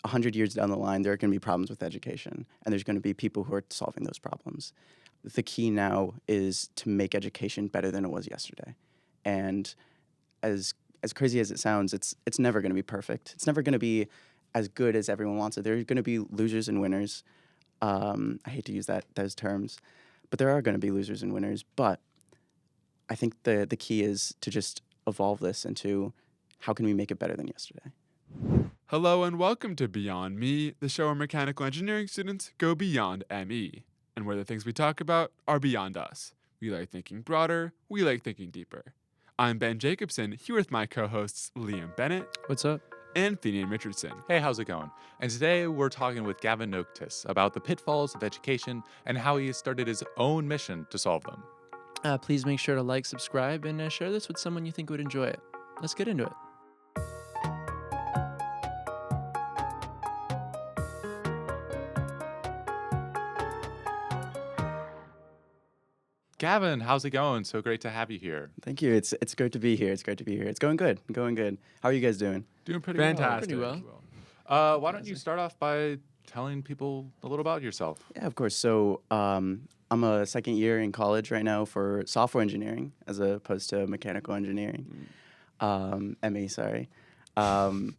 100 years down the line, there are going to be problems with education, and there's going to be people who are solving those problems. The key now is to make education better than it was yesterday. And as crazy as it sounds, it's never going to be perfect. It's never going to be as good as everyone wants it. There are going to be losers and winners. I hate to use those terms, but there are going to be losers and winners. But I think the key is to just evolve this into how can we make it better than yesterday. Hello and welcome to Beyond Me, the show where mechanical engineering students go beyond ME, and where the things we talk about are beyond us. We like thinking broader, we like thinking deeper. I'm Ben Jacobson, here with my co-hosts Liam Bennett. What's up? And Fenian Richardson. Hey, how's it going? And today we're talking with Gavin Noktes about the pitfalls of education and how he has started his own mission to solve them. Please make sure to like, subscribe, and share this with someone you think would enjoy it. Let's get into it. Gavin, how's it going? So great to have you here. Thank you. It's great to be here. It's going good. How are you guys doing? Doing pretty Fantastic. well. Pretty well. Why don't you start off by telling people a little about yourself? Yeah, of course. So I'm a second year in college right now for software engineering as opposed to mechanical engineering. ME, sorry. And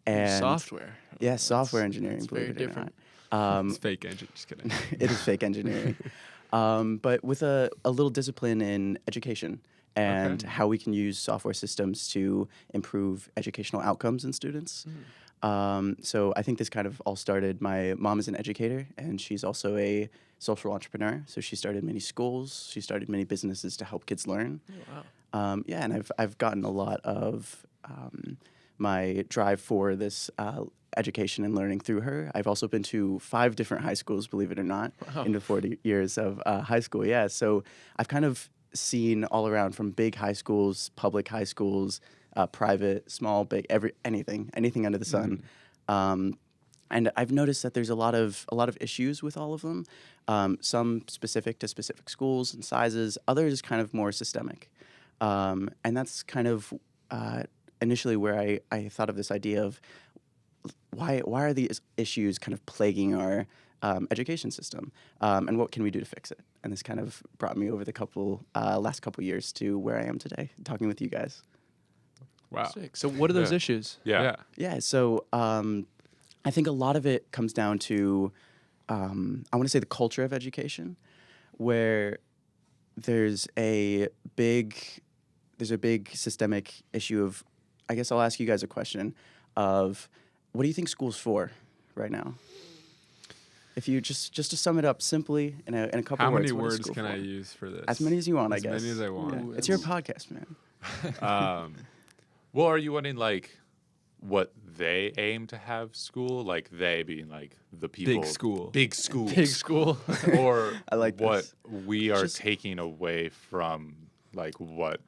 Software. Yeah, software engineering. It's believe very it or different. not. It's fake engine, just kidding. It is fake engineering. But with a little discipline in education and how we can use software systems to improve educational outcomes in students. So I think this kind of all started, my mom is an educator, and she's also a social entrepreneur. So she started many schools, she started many businesses to help kids learn. Oh, wow. And I've gotten a lot of my drive for this education and learning through her. I've also been to 5 different high schools, believe it or not, in the 40 years of high school. Yeah, so I've kind of seen all around from big high schools, public high schools, private, small, big, anything under the sun. And I've noticed that there's a lot of issues with all of them. Some specific to specific schools and sizes, others kind of more systemic. And that's kind of initially where I thought of this idea of why are these issues kind of plaguing our education system, and what can we do to fix it? And this kind of brought me over the last couple years to where I am today, talking with you guys. Wow. Sick. So what are those issues? Yeah. Yeah, so I think a lot of it comes down to, I want to say the culture of education, where there's a big systemic issue of, I guess I'll ask you guys a question of, what do you think school's for right now? If you just to sum it up simply in a couple How words. many words can I use for this? As many as you want, I guess. As many as I want. Yeah. It's your podcast, man. Well, are you wanting like what they aim to have school? Like they being like the people. Big school. Big schools. Big school. Or I like what this. we are Just- taking away from like what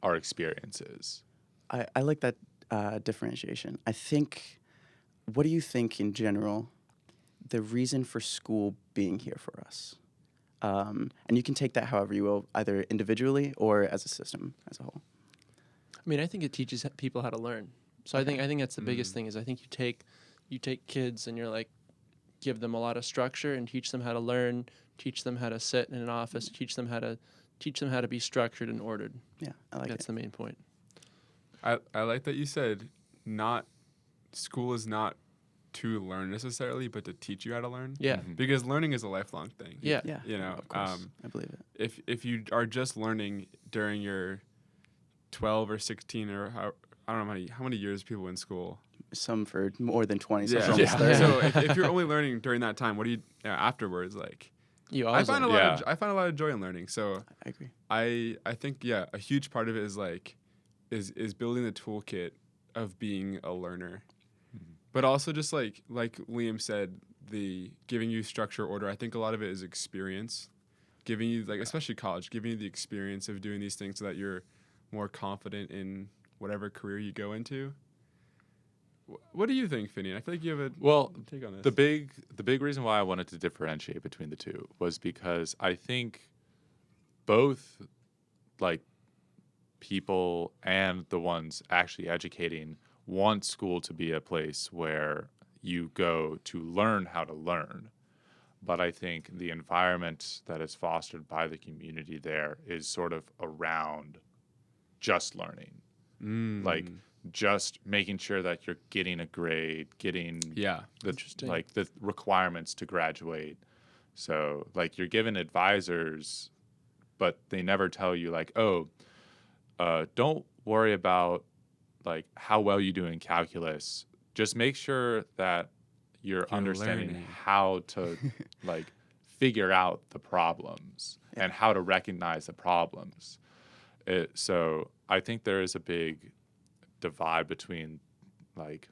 our experience is. I like that differentiation. I think, what do you think in general, the reason for school being here for us? And you can take that however you will, either individually or as a system as a whole. I mean, I think it teaches people how to learn. So I think that's the biggest thing is I think you take kids and you're like, give them a lot of structure and teach them how to learn, teach them how to sit in an office, teach them how to be structured and ordered. Yeah, I like That's it. the main point. I like that you said school is not to learn necessarily, but to teach you how to learn. Yeah. Because learning is a lifelong thing. Yeah. Yeah, You know, of course. I believe it. if you are just learning during your 12 or 16 or I don't know how many years people in school. Some for more than 20, some Yeah. for almost 30. So if you're only learning during that time, what do you afterwards like? You I always find learn. I find a lot of joy in learning. So I agree. I think a huge part of it is like is building the toolkit of being a learner. But also just like Liam said, the giving you structure, order. I think a lot of it is experience, giving you like especially college, giving you the experience of doing these things so that you're more confident in whatever career you go into. What do you think, Finian? I feel like you have a take on this. The big reason why I wanted to differentiate between the two was because I think both like people and the ones actually educating want school to be a place where you go to learn how to learn. But I think the environment that is fostered by the community there is sort of around just learning, like just making sure that you're getting a grade, getting the requirements to graduate. So like you're given advisors, but they never tell you like, oh, don't worry about like how well you do in calculus. Just make sure that you're understanding learning. how to like figure out the problems and how to recognize the problems. So I think there is a big divide between like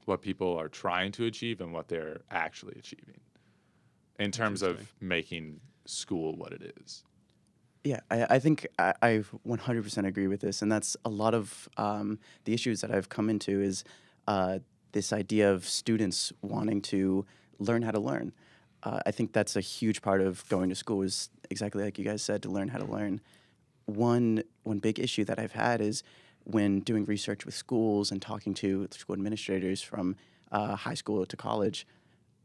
what people are trying to achieve and what they're actually achieving in terms of making school what it is. Yeah, I think I 100% agree with this, and that's a lot of the issues that I've come into is this idea of students wanting to learn how to learn. I think that's a huge part of going to school is exactly like you guys said, to learn how to learn. One big issue that I've had is when doing research with schools and talking to school administrators from high school to college,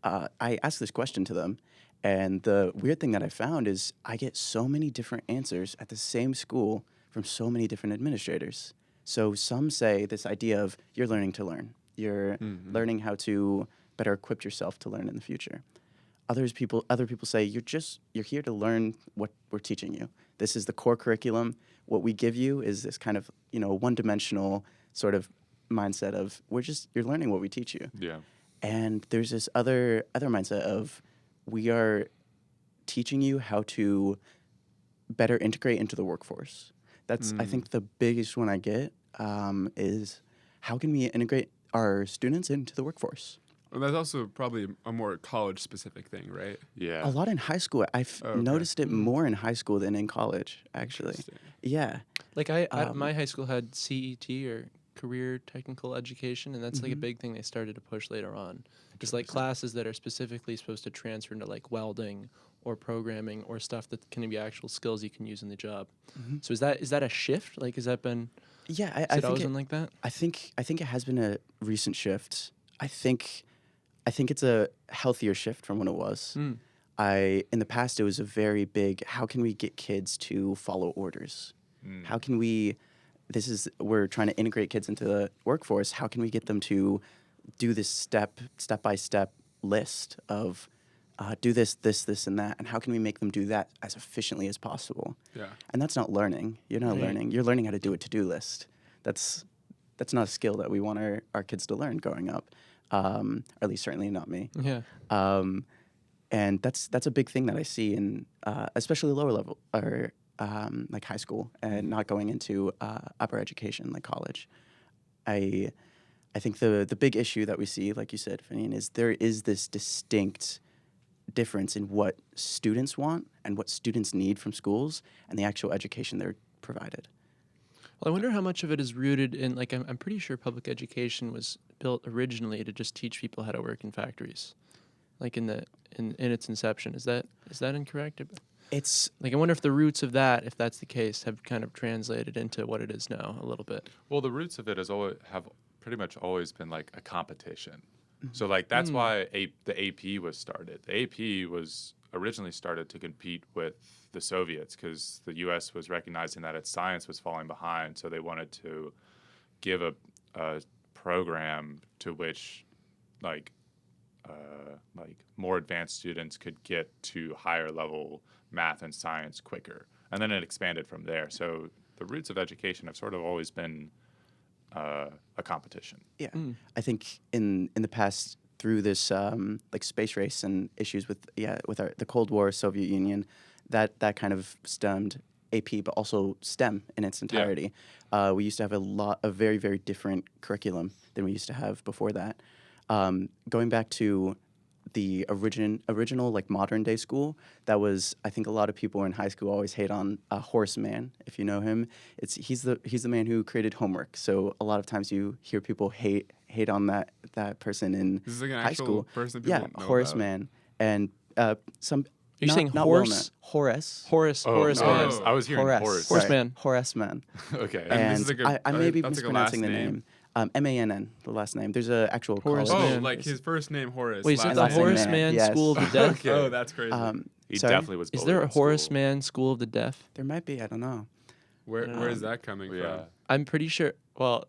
I ask this question to them. And the weird thing that I found is I get so many different answers at the same school from so many different administrators. So some say this idea of you're learning to learn. You're learning how to better equip yourself to learn in the future. Other people say you're here to learn what we're teaching you. This is the core curriculum. What we give you is this kind of, one-dimensional sort of mindset of you're learning what we teach you. Yeah. And there's this other mindset of we are teaching you how to better integrate into the workforce. That's, I think, the biggest one I get is how can we integrate our students into the workforce? Well, that's also probably a more college-specific thing, right? Yeah. A lot in high school. I've noticed it more in high school than in college, actually. Interesting. Yeah. Like my high school had CET or career technical education, and that's like a big thing they started to push later on. Just like classes that are specifically supposed to transfer into like welding or programming or stuff that can be actual skills you can use in the job. So is that a shift? Like, has that been? Yeah, I think always been like that. I think it has been a recent shift. I think it's a healthier shift from when it was. In the past it was a very big, how can we get kids to follow orders? How can we we're trying to integrate kids into the workforce. How can we get them to do this step by step list of do this, and that, and how can we make them do that as efficiently as possible? Yeah. And that's not learning. You're not learning. You're learning how to do a to-do list. That's not a skill that we want our kids to learn growing up, or at least certainly not me. Yeah. And that's a big thing that I see in especially lower level or like high school and not going into upper education like college. I think the big issue that we see, like you said, Finian, is there is this distinct difference in what students want and what students need from schools and the actual education they're provided. Well, I wonder how much of it is rooted in, like, I'm pretty sure public education was built originally to just teach people how to work in factories, like in its inception. Is that incorrect? It's like, I wonder if the roots of that, if that's the case, have kind of translated into what it is now a little bit. Well, the roots of it have pretty much always been like a competition. So like that's why the AP was started. The AP was originally started to compete with the Soviets because the U.S. was recognizing that its science was falling behind. So they wanted to give a program to which like more advanced students could get to higher level math and science quicker. And then it expanded from there. So the roots of education have sort of always been a competition. Yeah, I think in the past through this like space race and issues with the Cold War, Soviet Union, that kind of stemmed AP, but also STEM in its entirety. Yeah. We used to have a very, very different curriculum than we used to have before that. Going back to the original like modern day school, that was, I think a lot of people in high school always hate on Horace Mann, if you know him. He's the man who created homework. So a lot of times you hear people hate on that person in This is like an high actual school. person people Yeah, know Horace about. Mann. And some You're saying not horse? well known. Horace. Horace no, Mann. I was hearing Horace. Horse Mann. Horace Mann. Okay. And this is like I may be that's like a last mispronouncing the name. MANN, the last name. There's a actual Horace college. Oh, Mann. like his first name Horace. Wait, is it last the last name- name Horace Mann, Mann yes. School of the Deaf? Okay. Oh, that's crazy. He Sorry? definitely was. Is bullied there a in school. Horace Mann School of the Deaf? There might be. I don't know. Where is that coming Yeah. from? I'm pretty sure. Well,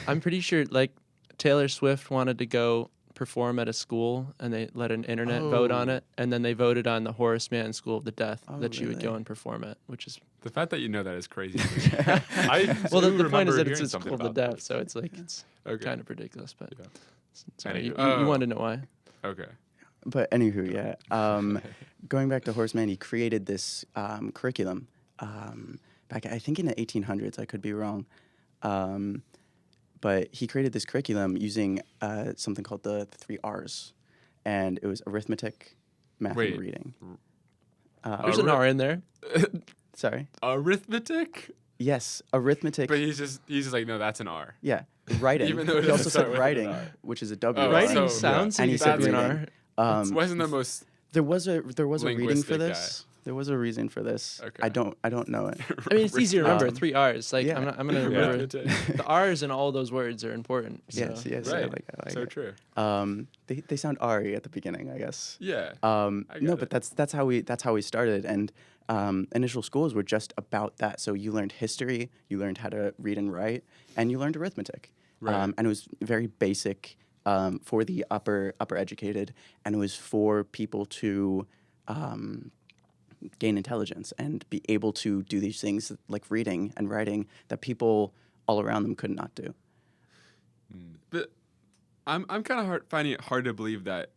I'm pretty sure. Like Taylor Swift wanted to go perform at a school, and they let an internet vote on Oh. it, and then they voted on the Horace Mann School of the Deaf Oh, that she would go really? and perform at, which is The fact that you know that is crazy. I well. do The point is remember that it's hearing a something School of the about Deaf, this. so it's like it's Okay. kind of ridiculous. But Yeah. sorry, you Oh. wanted to know why? Okay. But anywho, yeah. Going back to Horace Mann, he created this curriculum back, I think, in the 1800s. I could be wrong. But he created this curriculum using something called the 3 R's. And it was arithmetic, math, Wait. and reading. There's an R in there. Sorry? Arithmetic? Yes, arithmetic. But he's just like, no, that's an R. Yeah, writing. Even though it he also doesn't start said with an writing, R. which is a W. Oh, Writing so- sounds And like he it said could be an reading. R. Wasn't the most There was a reading for linguistic this. There was a reason for this. Okay. I don't know it. I mean, it's easy to remember. Um, 3 R's. Like yeah. I'm gonna remember Arithmetic. the R's in all those words are important. So. Yes, yes, Right. I like So it. true. They sound Ari at the beginning, I guess. Yeah. No, got but it. that's how we started, and initial schools were just about that. So you learned history, you learned how to read and write, and you learned arithmetic. Right. And it was very basic for the upper educated, and it was for people to gain intelligence and be able to do these things like reading and writing that people all around them could not do. But I'm kind of finding it hard to believe that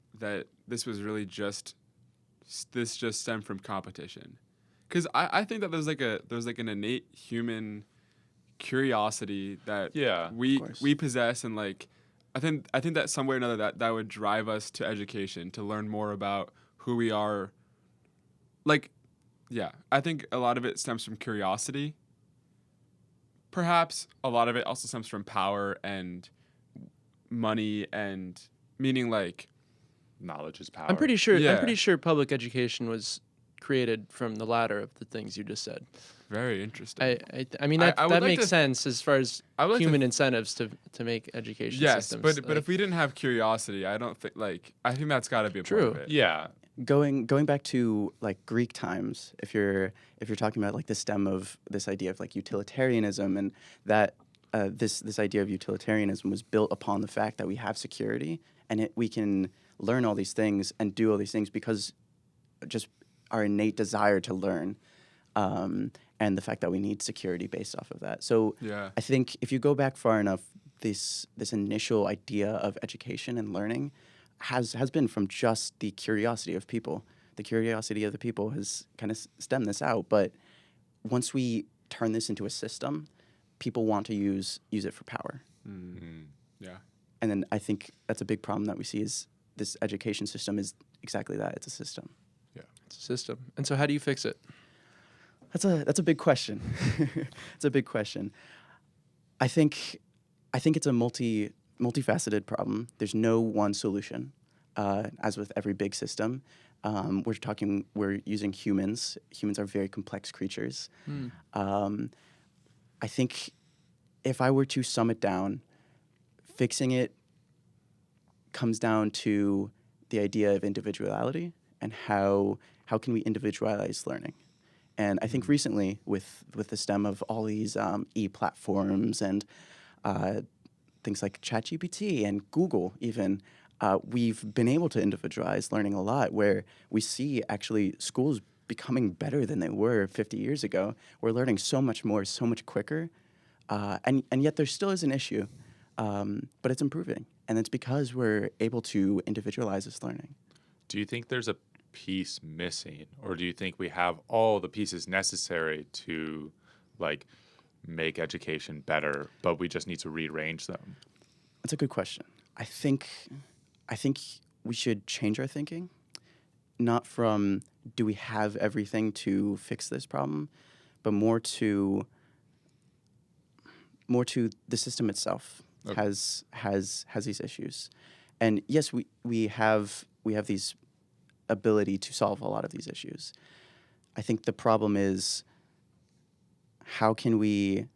this was really just stemmed from competition, because I think that there's like an innate human curiosity that Yeah, we of course. we possess, and like I think that some way or another that would drive us to education, to learn more about who we are. Like, yeah, I think a lot of it stems from curiosity. Perhaps a lot of it also stems from power and money, and meaning like knowledge is power. I'm pretty sure. Yeah. I'm pretty sure public education was created from the latter of the things you just said. very interesting. I mean I that would that like makes to- sense as far as I would like to human incentives to make education Yes, systems. but like, if we didn't have curiosity, I don't think I think that's got to be a part of True. it. Yeah, Going back to like Greek times, if you're talking about like the stem of this idea of like utilitarianism, and that this idea of utilitarianism was built upon the fact that we have security, and we can learn all these things and do all these things because just our innate desire to learn, and the fact that we need security based off of that. So Yeah. I think if you go back far enough, this initial idea of education and learning has been from just the curiosity of people. The curiosity of the people has kind of stemmed this out. But once we turn this into a system, people want to use it for power. Yeah. And then I think that's a big problem that we see is this education system is exactly that. It's a system. it's a system. And so how do you fix it? That's a big question. It's a big question. I think it's a multifaceted problem. There's no one solution. As with every big system, we're using humans. Humans are very complex creatures. I think if I were to sum it down, fixing it comes down to the idea of individuality and how can we individualize learning. And I think recently with the stem of all these e-platforms and things like ChatGPT and Google even, we've been able to individualize learning a lot, where we see actually schools becoming better than they were 50 years ago. We're learning so much more, so much quicker. And yet there still is an issue, but it's improving. And it's because we're able to individualize this learning. Do you think there's a piece missing, or do you think we have all the pieces necessary to like make education better, but we just need to rearrange them? That's a good question. I think we should change our thinking, not from do we have everything to fix this problem, but more to the system itself. Okay. has these issues. And yes, we have these ability to solve a lot of these issues. I think the problem is how can we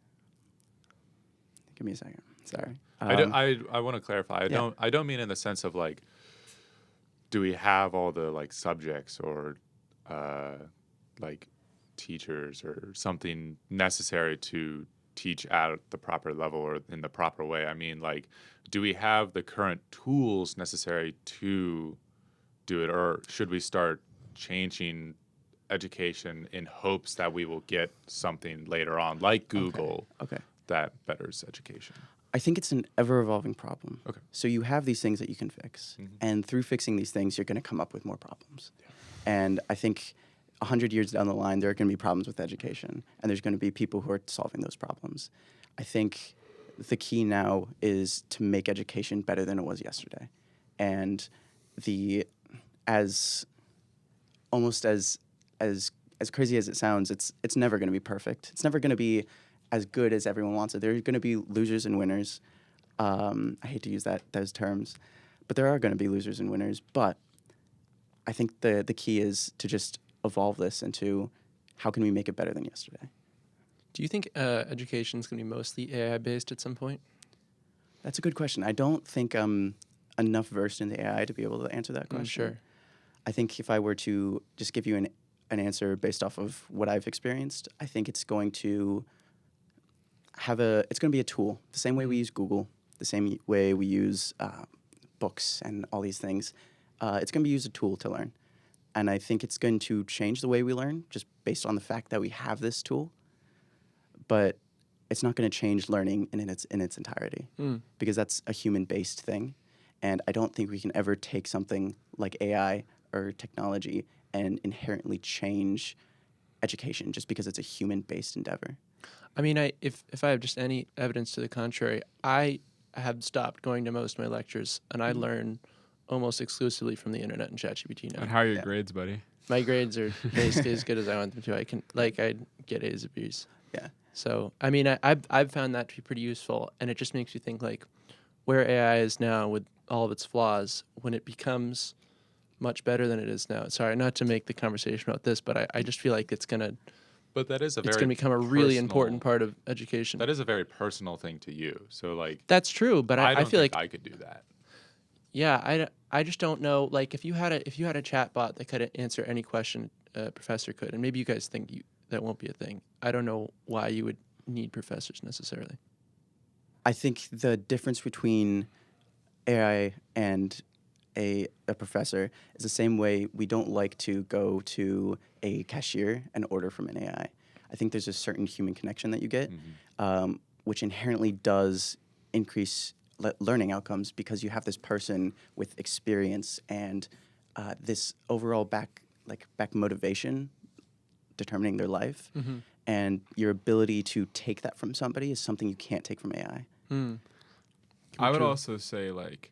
give me a second. Sorry. I want to clarify. Yeah. I don't mean in the sense of like, do we have all the like subjects or like teachers or something necessary to teach at the proper level or in the proper way? I mean, like, do we have the current tools necessary to do it, or should we start changing education in hopes that we will get something later on, like Google, Okay. that betters education? I think it's an ever-evolving problem. Okay. So you have these things that you can fix, and through fixing these things, you're going to come up with more problems. And I think 100 years down the line, there are going to be problems with education, and there's going to be people who are solving those problems. I think the key now is to make education better than it was yesterday. And as crazy as it sounds, it's never going to be perfect. It's never going to be as good as everyone wants it. There are going to be losers and winners. I hate to use those terms, but there are going to be losers and winners. But I think the key is to just evolve this into how can we make it better than yesterday. Do you think education is going to be mostly AI based at some point? That's a good question. I don't think I'm enough versed in the AI to be able to answer that question. Sure. I think if I were to just give you an answer based off of what I've experienced, I think it's going to be a tool, the same way we use Google, the same way we use books and all these things. It's going to be used as a tool to learn. And I think it's going to change the way we learn just based on the fact that we have this tool. But it's not going to change learning in its entirety because that's a human-based thing. And I don't think we can ever take something like AI or technology and inherently change education just because it's a human-based endeavor. I mean, if I have just any evidence to the contrary, I have stopped going to most of my lectures, and I learn almost exclusively from the internet and ChatGPT now. And how are your grades, buddy? My grades are basically as good as I want them to. I get A's or B's. Yeah. So I mean, I've found that to be pretty useful, and it just makes you think like where AI is now with all of its flaws, when it becomes much better than it is now. Sorry, not to make the conversation about this, but I just feel like it's gonna become a really important part of education. That is a very personal thing to you. So like, That's true, but I don't feel think like I could do that. yeah, I just don't know. Like if you had a chat bot that could answer any question a professor could, and maybe you guys think that won't be a thing. I don't know why you would need professors necessarily. I think the difference between AI and a professor is the same way we don't like to go to a cashier and order from an AI. I think there's a certain human connection that you get, which inherently does increase learning outcomes because you have this person with experience and this overall back motivation determining their life. And your ability to take that from somebody is something you can't take from AI. I would also say like,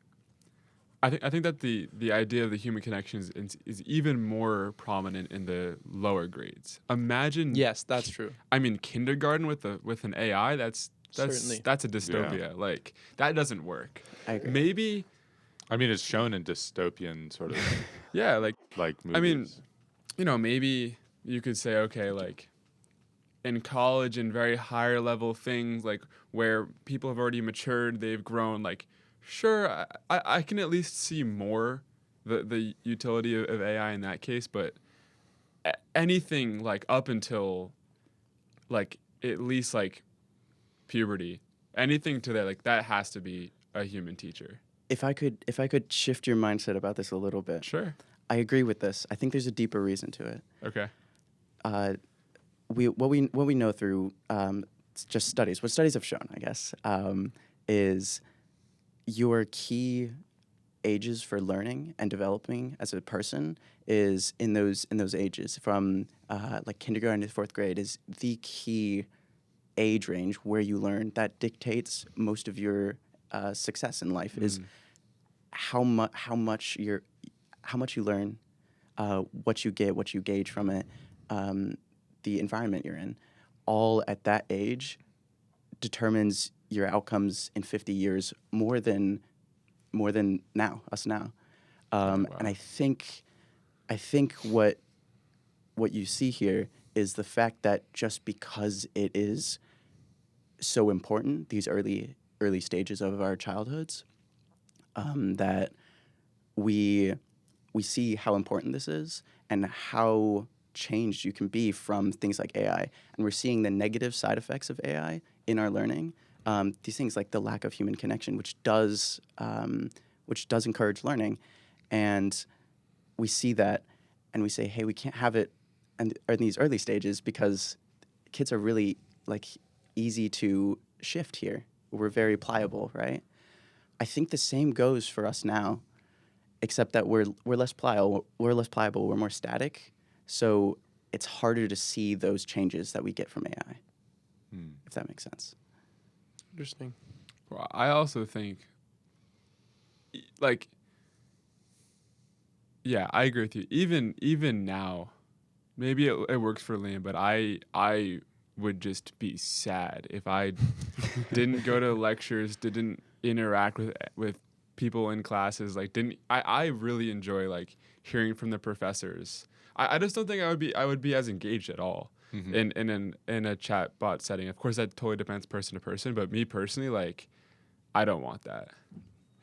I think that the idea of the human connection is even more prominent in the lower grades. Imagine. Yes, that's true. I mean, kindergarten with an AI. That's Certainly. a dystopia. Yeah. Like that doesn't work. I agree. Maybe. I mean, it's shown in dystopian sort of Yeah, like movies. I mean, maybe you could say, okay, like in college and very higher level things, like where people have already matured, they've grown, like, sure, I can at least see more the utility of AI in that case, but anything like up until like at least like puberty, anything to that, like that has to be a human teacher. If I could shift your mindset about this a little bit. Sure. I agree with this. I think there's a deeper reason to it. Okay. What we know through just studies, what studies have shown, I guess, is your key ages for learning and developing as a person is in those ages from like kindergarten to fourth grade is the key age range where you learn that dictates most of your success in life is how much you learn, what you get, what you gauge from it, the environment you're in, all at that age determines your outcomes in 50 years more than us now. Wow. And I think what you see here is the fact that just because it is so important, these early early stages of our childhoods, that we see how important this is and how changed you can be from things like AI. And we're seeing the negative side effects of AI in our learning. These things like the lack of human connection, which does encourage learning. And we see that and we say, hey, we can't have it in these early stages because kids are really like easy to shift here. We're very pliable, right? I think the same goes for us now, except that we're less pliable. We're less pliable. We're more static. So it's harder to see those changes that we get from AI, if that makes sense. Interesting. Well, I also think, like, yeah, I agree with you. Even now, maybe it works for Liam, but I would just be sad if I didn't go to lectures, didn't interact with people in classes, like I really enjoy like hearing from the professors. I just don't think I would be as engaged at all in a chat bot setting. Of course that totally depends person to person, but me personally, like I don't want that.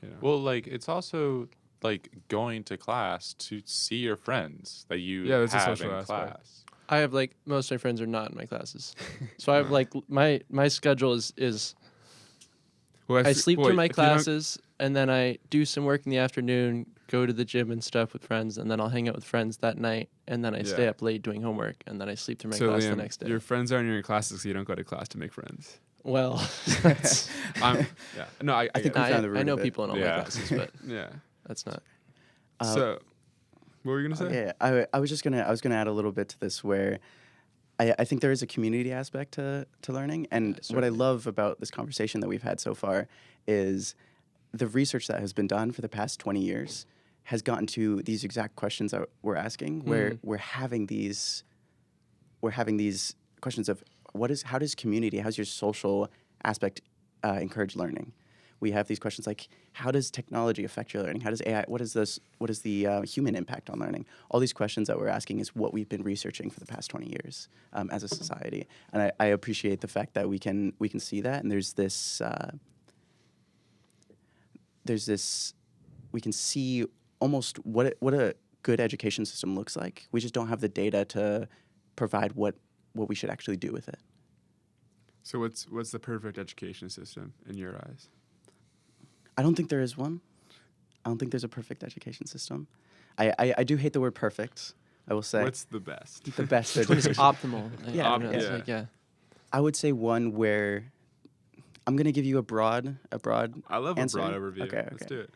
You know? Well, like it's also like going to class to see your friends that you that's a have social in aspect. class. I have like most of my friends are not in my classes, so I have like my schedule is Well, I sleep through my if you don't- classes and then I do some work in the afternoon, go to the gym and stuff with friends, and then I'll hang out with friends that night, and then I stay Yeah. up late doing homework, and then I sleep through my So class Liam, the next day. your friends aren't in your classes, so you don't go to class to make friends. Well, that's, Yeah, no, I think get we it. found the root I know of it. people in all my Yeah. classes, but Yeah. that's not. So, what were you gonna say? I was gonna add a little bit to this where I think there is a community aspect to learning, and what I certainly. love about this conversation that we've had so far is the research that has been done for the past 20 years has gotten to these exact questions that we're asking, where we're having these questions of how does community, how's your social aspect encourage learning? We have these questions like, how does technology affect your learning? How does AI, what is the human impact on learning? All these questions that we're asking is what we've been researching for the past 20 years as a society. And I appreciate the fact that we can see that. And there's this, we can see almost what a good education system looks like. We just don't have the data to provide what we should actually do with it. So what's the perfect education system in your eyes? I don't think there is one. I don't think there's a perfect education system. I do hate the word perfect, I will say. What's the best? The best Which one is education? optimal? Yeah, I don't know, it's yeah. like, yeah. I would say one where I'm going to give you a broad I love answer. a broad overview. Okay. Let's do it.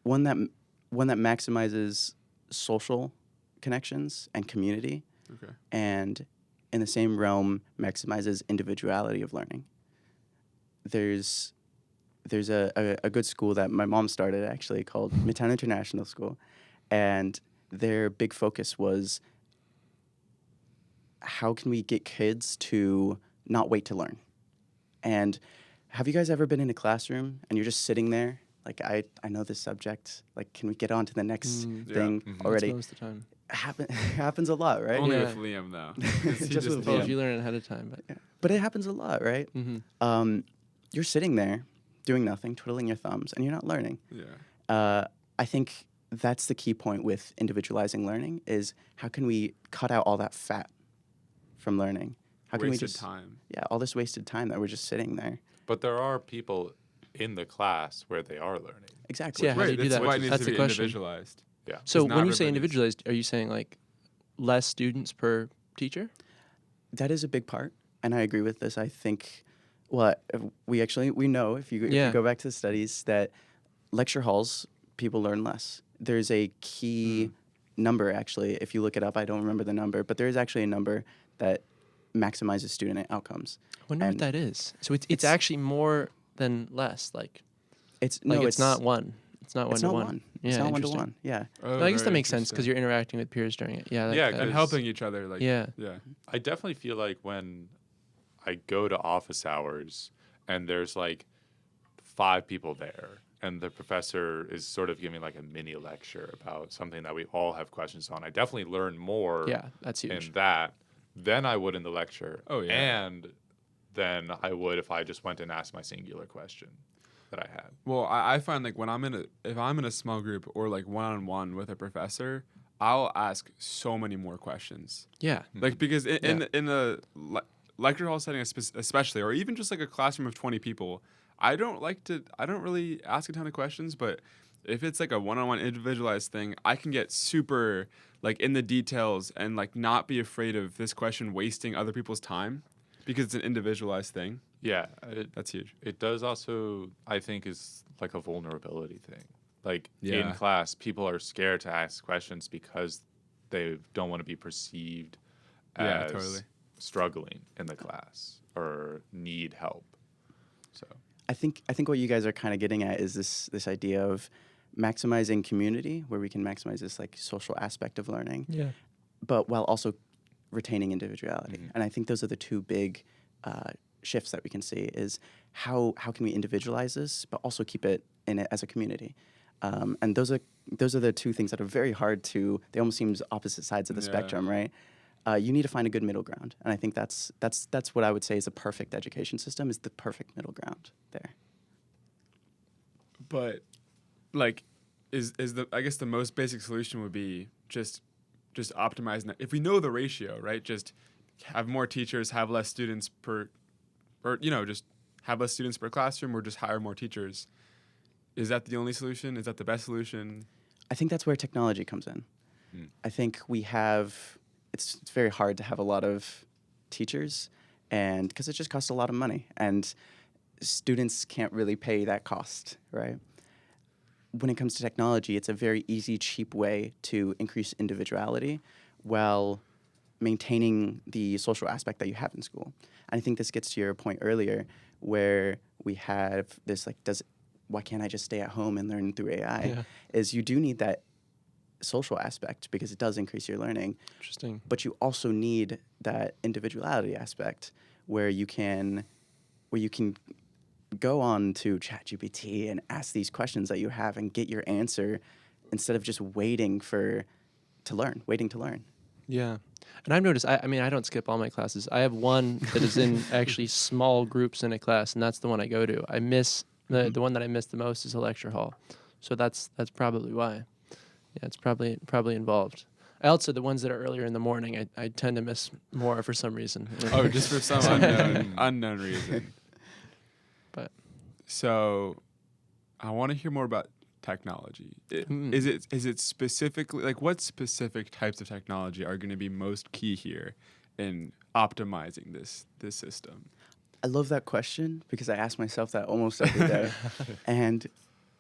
One that maximizes social connections and community, Okay. and in the same realm maximizes individuality of learning. There's a good school that my mom started actually called Midtown International School, and their big focus was how can we get kids to not wait to learn. And have you guys ever been in a classroom and you're just sitting there like I know this subject, like can we get on to the next thing already? That's most of the time. Happens a lot, right? Only Yeah. with Liam though. 'Cause he Just with Well, Yeah. if you learn it ahead of time, but But it happens a lot, right? You're sitting there doing nothing, twiddling your thumbs, and you're not learning. Yeah. I think that's the key point with individualizing learning is how can we cut out all that fat from learning? How can we Wasted just time. Yeah, all this wasted time that we're just sitting there. But there are people in the class where they are learning. Exactly. Yeah, how do you do that's that? why it needs That's to the be question. individualized. Yeah. So not when you say everybody's- individualized, are you saying like less students per teacher? That is a big part, and I agree with this. I think, well, we know if you Yeah. go back to the studies that lecture halls people learn less. There's a key number actually. If you look it up, I don't remember the number, but there is actually a number that maximizes student outcomes. I wonder And what that is. So it's it's- actually more than less. Like It's it's not one. It's not one It's to not one. one. Yeah, It's not one to interesting. one. Yeah. Oh, No, I guess that very makes sense because interesting. you're interacting with peers during it. Yeah. Yeah, that- and Because- helping each other. Like Yeah. Yeah. I definitely feel like when I go to office hours and there's like 5 people there and the professor is sort of giving like a mini lecture about something that we all have questions on, I definitely learn more yeah, that's huge. in that than I would in the lecture. Oh, yeah. And than I would if I just went and asked my singular question that I had. Well, I find like when if I'm in a small group or like one-on-one with a professor, I'll ask so many more questions. Yeah. Like because Yeah. in a lecture hall setting especially, or even just like a classroom of 20 people, I don't really ask a ton of questions, but if it's like a one-on-one individualized thing, I can get super like in the details and like not be afraid of this question wasting other people's time because it's an individualized thing. Yeah, That's huge. it does also, I think, is like a vulnerability thing. Like Yeah. in class, people are scared to ask questions because they don't want to be perceived Yeah, as totally. struggling in the class or need help. So I think what you guys are kind of getting at is this idea of maximizing community, where we can maximize this like social aspect of learning, Yeah. but while also retaining individuality. Mhm. And I think those are the two big shifts that we can see is how can we individualize this, but also keep it in it as a community. And those are the two things that are very hard to. They almost seem opposite sides of the Yeah. spectrum, right? You need to find a good middle ground, and I think that's what I would say is a perfect education system is the perfect middle ground there. But like is the I guess the most basic solution would be just optimizing that. If we know the ratio, right? Just have more teachers, have less students per or just have less students per classroom or just hire more teachers. Is that the only solution? Is that the best solution? I think that's where technology comes in. I think we have it's very hard to have a lot of teachers, and because it just costs a lot of money, and students can't really pay that cost, right? When it comes to technology, it's a very easy, cheap way to increase individuality while maintaining the social aspect that you have in school. And I think this gets to your point earlier, where we have this like, why can't I just stay at home and learn through AI? Yeah. Is you do need that social aspect because it does increase your learning, Interesting. but you also need that individuality aspect where you can go on to ChatGPT and ask these questions that you have and get your answer instead of just waiting to learn. Yeah. And I've noticed, I mean, I don't skip all my classes. I have one that is in actually small groups in a class, and that's the one I go to. I miss, the one that I miss the most is a lecture hall. So that's probably why. Yeah, it's probably involved. I also, the ones that are earlier in the morning, I tend to miss more for some reason. Oh, just for some unknown reason. But So I want to hear more about technology. Is it specifically like what specific types of technology are going to be most key here in optimizing this system? I love that question because I ask myself that almost every day. And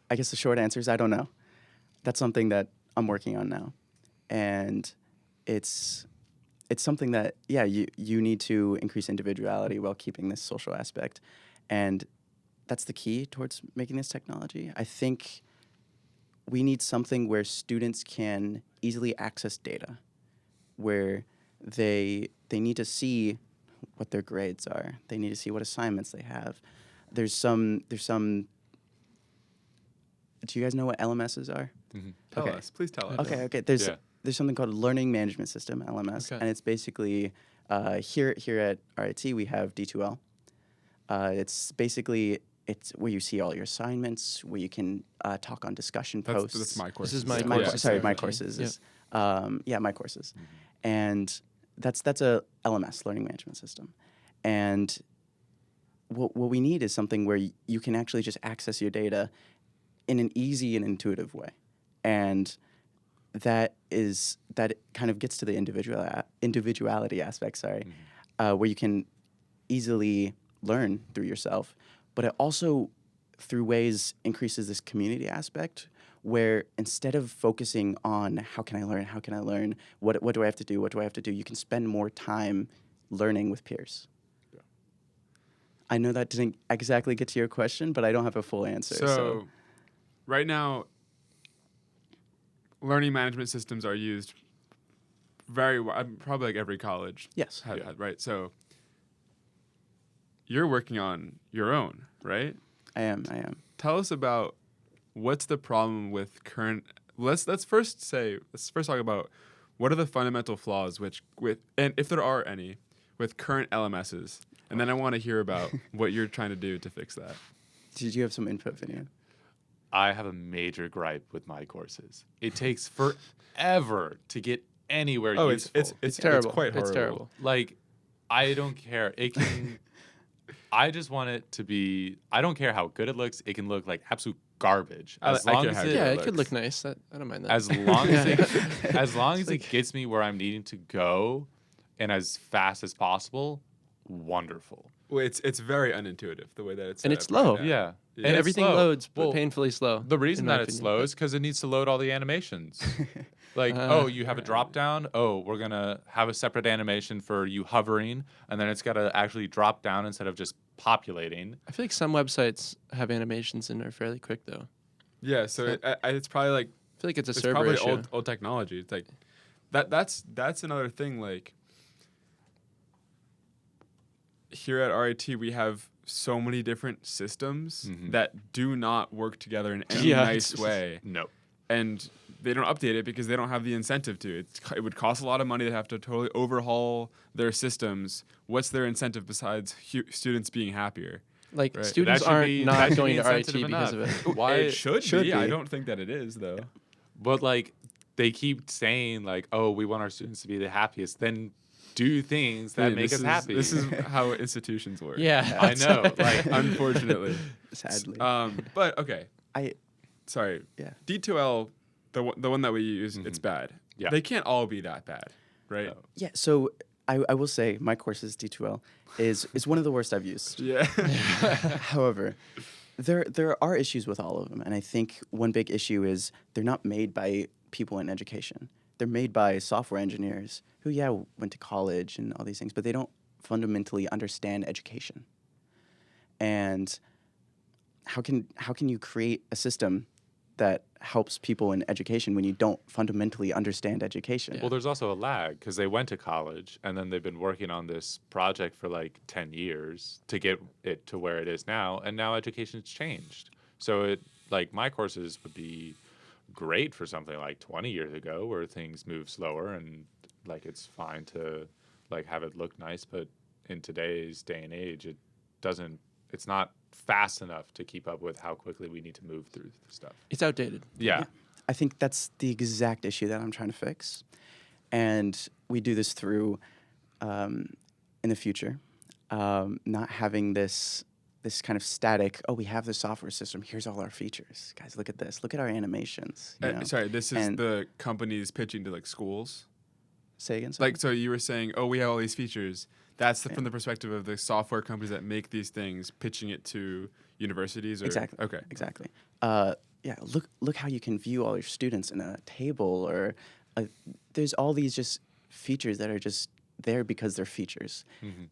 I guess the short answer is I don't know. That's something that I'm working on now. And it's something that, yeah, you need to increase individuality while keeping this social aspect. And that's the key towards making this technology. I think we need something where students can easily access data, where they need to see what their grades are. They need to see what assignments they have. There's some. Do you guys know what LMSs are? Tell Okay. us. Please tell us. Okay. There's something called Learning Management System, LMS, Okay. and it's basically here at RIT we have D2L. It's basically where you see all your assignments, where you can talk on discussion posts. That's my course. This is my My course. cour- sorry, my Okay. courses. Yeah. Is, my courses, and that's a LMS, Learning Management System, and what we need is something where you can actually just access your data in an easy and intuitive way, and that kind of gets to the individuality aspect. Sorry, where you can easily learn through yourself, but it also through ways increases this community aspect where instead of focusing on how can I learn, what do I have to do, you can spend more time learning with peers. Yeah. I know that didn't exactly get to your question, but I don't have a full answer. So right now, learning management systems are used probably like every college. Yes. Has Yeah. that, right? So you're working on your own, right? I am. Tell us about what's the problem with current. Let's first talk about what are the fundamental flaws and if there are any with current LMSs And then I want to hear about what you're trying to do to fix that. Did you have some input, Vinny? I have a major gripe with my courses. It takes forever to get anywhere Oh, useful. It's terrible. It's quite horrible. It's terrible. Like, I don't care. It can. I just want it to be. I don't care how good it looks. It can look like absolute garbage. I As care long as how it, good Yeah, it it could looks. look nice. I don't mind that. as long as Yeah. it, as long as it gets me where I'm needing to go, and as fast as possible, wonderful. Well, it's very unintuitive the way that it's set And it's up right slow. now. Yeah, Yeah. And and it's everything slow. loads, but Well, painfully slow. The reason in my that it's opinion. slow is because it needs to load all the animations. Like, you have a drop down. Oh, we're going to have a separate animation for you hovering, and then it's got to actually drop down instead of just populating. I feel like some websites have animations and are fairly quick though. Yeah, so it's probably like I feel like it's a it's server probably issue. old technology. It's like that's another thing. Like here at RIT, we have so many different systems that do not work together in any Yeah. nice way, No. and they don't update it because they don't have the incentive to. It would cost a lot of money to have to totally overhaul their systems. What's their incentive besides students being happier? Like Right. students That should aren't be- that not should going be to RIT insensitive because enough. of it. Why It should be. I be. don't think that it is though. But like they keep saying like, "Oh, we want our students to be the happiest." Then do things that Hey, make this us is- happy. This is how institutions work. Yeah, I know. Like, Unfortunately. Sadly. But okay. I Sorry. Yeah. D2L, the one that we use, it's bad. Yeah. They can't all be that bad, right? No. yeah. So I will say my courses D2L is one of the worst I've used. Yeah. However, there are issues with all of them, and I think one big issue is they're not made by people in education. They're made by software engineers who, went to college and all these things, but they don't fundamentally understand education. And how can you create a system that helps people in education when you don't fundamentally understand education? Well, there's also a lag because they went to college and then they've been working on this project for like 10 years to get it to where it is now. And now education's changed. So it like my courses would be great for something like 20 years ago where things move slower and like it's fine to like have it look nice. But in today's day and age, it's not fast enough to keep up with how quickly we need to move through the stuff. it's outdated. Yeah. I think that's the exact issue that I'm trying to fix. And we do this through, in the future, not having this kind of static, we have the software system, here's all our features. Guys, look at this. Look at our animations. You know? Sorry, this is And- the companies pitching to like schools. Say again? sorry? Like, so you were saying, we have all these features. That's from the perspective of the software companies that make these things, pitching it to universities. Or, Exactly. Okay. Exactly. Look how you can view all your students in a table, or there's all these just features that are just there because they're features.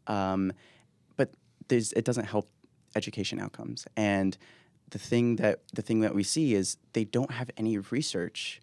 But it doesn't help education outcomes. And the thing that we see is they don't have any research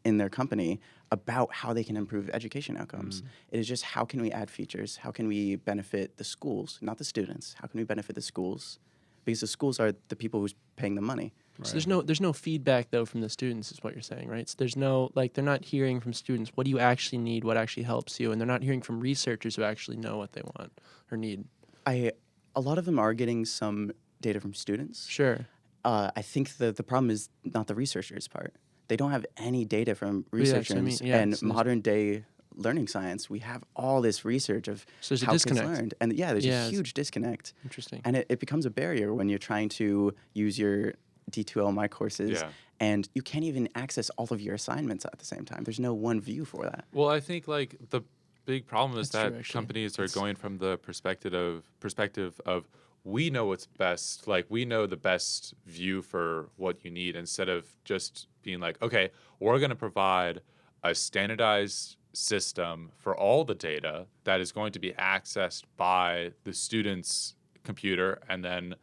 in their company about how they can improve education outcomes. It is just how can we add features? How can we benefit the schools, not the students? How can we benefit the schools? Because the schools are the people who's paying the money. So there's no feedback though from the students, is what you're saying, right? So there's no they're not hearing from students what do you actually need, what actually helps you, and they're not hearing from researchers who actually know what they want or need. A lot of them are getting some data from students. Sure. I think the problem is not the researchers' part. They don't have any data from Yeah, that's researchers. what I mean. Yeah, and so there's- modern day learning science, we have all this research of So there's a how kids disconnect. learned. And there's Yeah, a it's- huge disconnect. Interesting. And it becomes a barrier when you're trying to use your D2L My courses, Yeah. and you can't even access all of your assignments at the same time. There's no one view for that. Well, I think like the big problem is That's true, that actually. companies are going from the perspective of we know what's best, like we know the best view for what you need, instead of just being like, okay, we're going to provide a standardized system for all the data that is going to be accessed by the student's computer, and then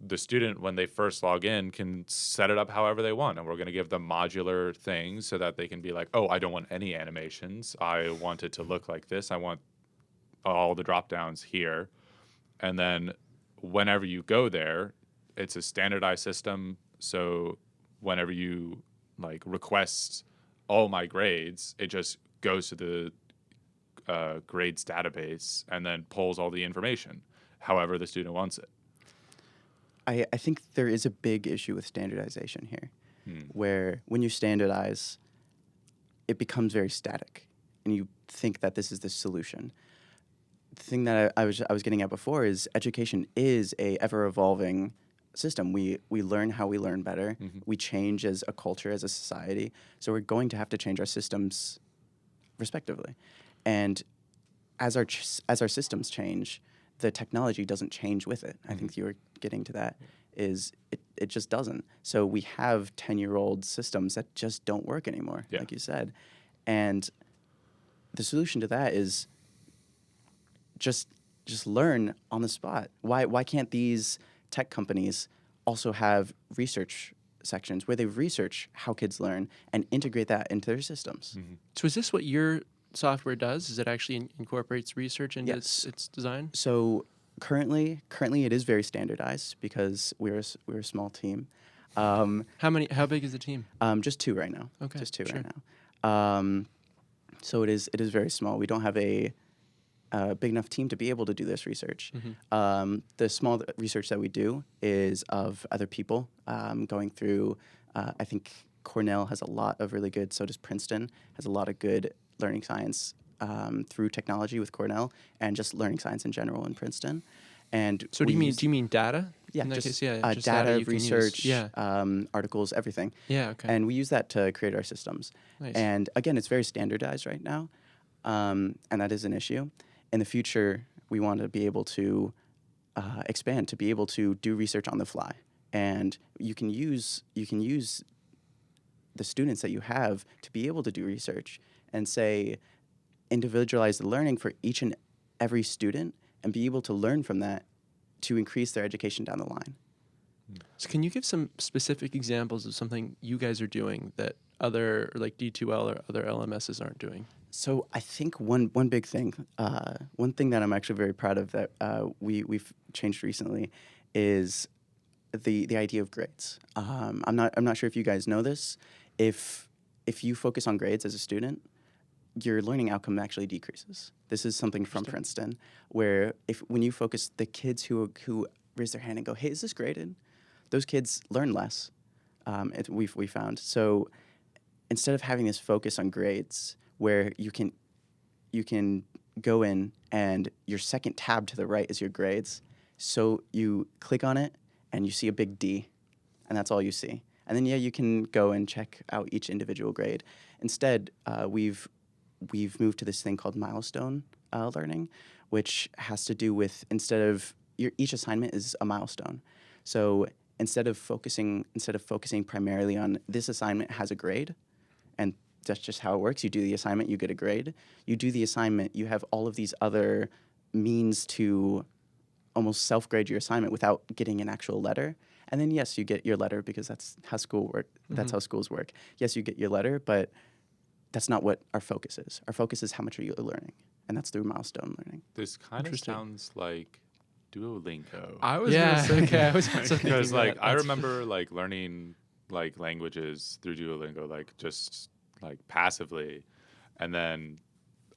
the student, when they first log in, can set it up however they want. And we're going to give them modular things so that they can be like, oh, I don't want any animations. I want it to look like this. I want all the drop downs here. And then whenever you go there, it's a standardized system. So whenever you like request all my grades, it just goes to the grades database and then pulls all the information, however the student wants it. I think there is a big issue with standardization here, where when you standardize, it becomes very static, and you think that this is the solution. The thing that I was getting at before is education is a ever-evolving system. We learn how we learn better. We change as a culture, as a society. So we're going to have to change our systems respectively. And as our systems change, the technology doesn't change with it. I think you were getting to that. Is it just doesn't. So we have 10-year-old systems that just don't work anymore, like you said. And the solution to that is just learn on the spot. Why can't these tech companies also have research sections where they research how kids learn and integrate that into their systems? So is this what your software does? Is it actually incorporates research into Yes. its design? So currently it is very standardized because we're a small team. How big is the team? Just two right now. Okay, Just two sure. right now. So it is very small. We don't have a big enough team to be able to do this research. The small research that we do is of other people going through. I think Cornell has a lot of really good. So does Princeton has a lot of good learning science through technology with Cornell, and just learning science in general in Princeton. And So do you mean data? Yeah, In that just, case, yeah, just data, you can use. research, Yeah. articles, everything. Yeah. Okay. And we use that to create our systems. Nice. And again, it's very standardized right now, and that is an issue. In the future, we want to be able to expand, to be able to do research on the fly. And you can use the students that you have to be able to do research and say, individualize the learning for each and every student and be able to learn from that to increase their education down the line. So can you give some specific examples of something you guys are doing that other, like D2L or other LMSs aren't doing? So I think one big thing, one thing that I'm actually very proud of that we've changed recently is the idea of grades. I'm not sure if you guys know this. If you focus on grades as a student, your learning outcome actually decreases. This is something from Princeton, where when you focus, the kids who raise their hand and go, "Hey, is this graded?" Those kids learn less. We found. So instead of having this focus on grades, where you can go in and your second tab to the right is your grades, so you click on it and you see a big D, and that's all you see. And then you can go and check out each individual grade. Instead, we've moved to this thing called milestone learning, which has to do with each assignment is a milestone. So instead of focusing primarily on this assignment has a grade, and that's just how it works. You do the assignment, you get a grade. You do the assignment, you have all of these other means to almost self-grade your assignment without getting an actual letter. And then yes, you get your letter because that's how That's how schools work. Yes, you get your letter, but that's not what our focus is. Our focus is how much are you learning, and that's through milestone learning. This kind of sounds like Duolingo. I was gonna say okay. I was also thinking Because like that. I remember like learning like languages through Duolingo, like just like passively, and then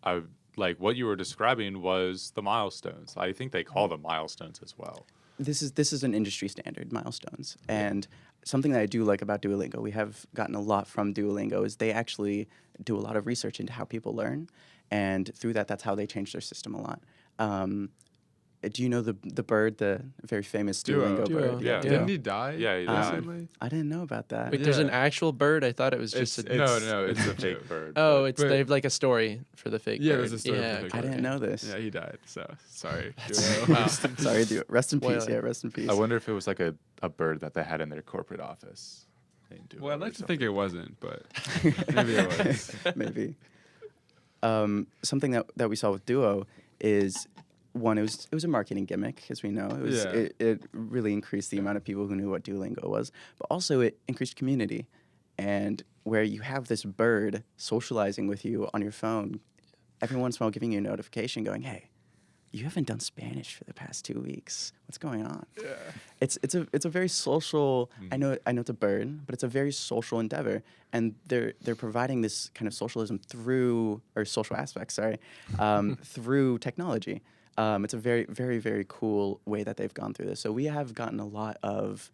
I like what you were describing was the milestones. I think they call them milestones as well. This is an industry standard, milestones. And something that I do like about Duolingo, we have gotten a lot from Duolingo, is they actually do a lot of research into how people learn. And through that's how they change their system a lot. Do you know the bird, the very famous Duolingo Duo. bird? Yeah. Didn't he die? Yeah, he died. recently? I didn't know about that. Wait, there's an Yeah. actual bird? I thought it was just It's- a... no, It's it's a fake bird. Oh, but- it's but- they have like a story for the fake Yeah, bird. there's a story for the Yeah, fake okay. I didn't know this. Yeah, he died. So sorry. Wow. Sorry, rest in peace. Spoiler. Yeah, rest in peace. I wonder if it was like a bird that they had in their corporate office. They didn't do Well, I'd or like to think something. it wasn't, but maybe it was. Maybe. Something that we saw with Duo is, one, it was a marketing gimmick, as we know. Yeah. It really increased the amount of people who knew what Duolingo was, but also it increased community. And where you have this bird socializing with you on your phone, every once in a while giving you a notification going, "Hey, you haven't done Spanish for the past 2 weeks. What's going on? Yeah. It's a very social. I know it's a burden, but it's a very social endeavor, and they're providing this kind of socialism through, or social aspects, sorry, through technology. It's a very, very, very cool way that they've gone through this. So we have gotten a lot of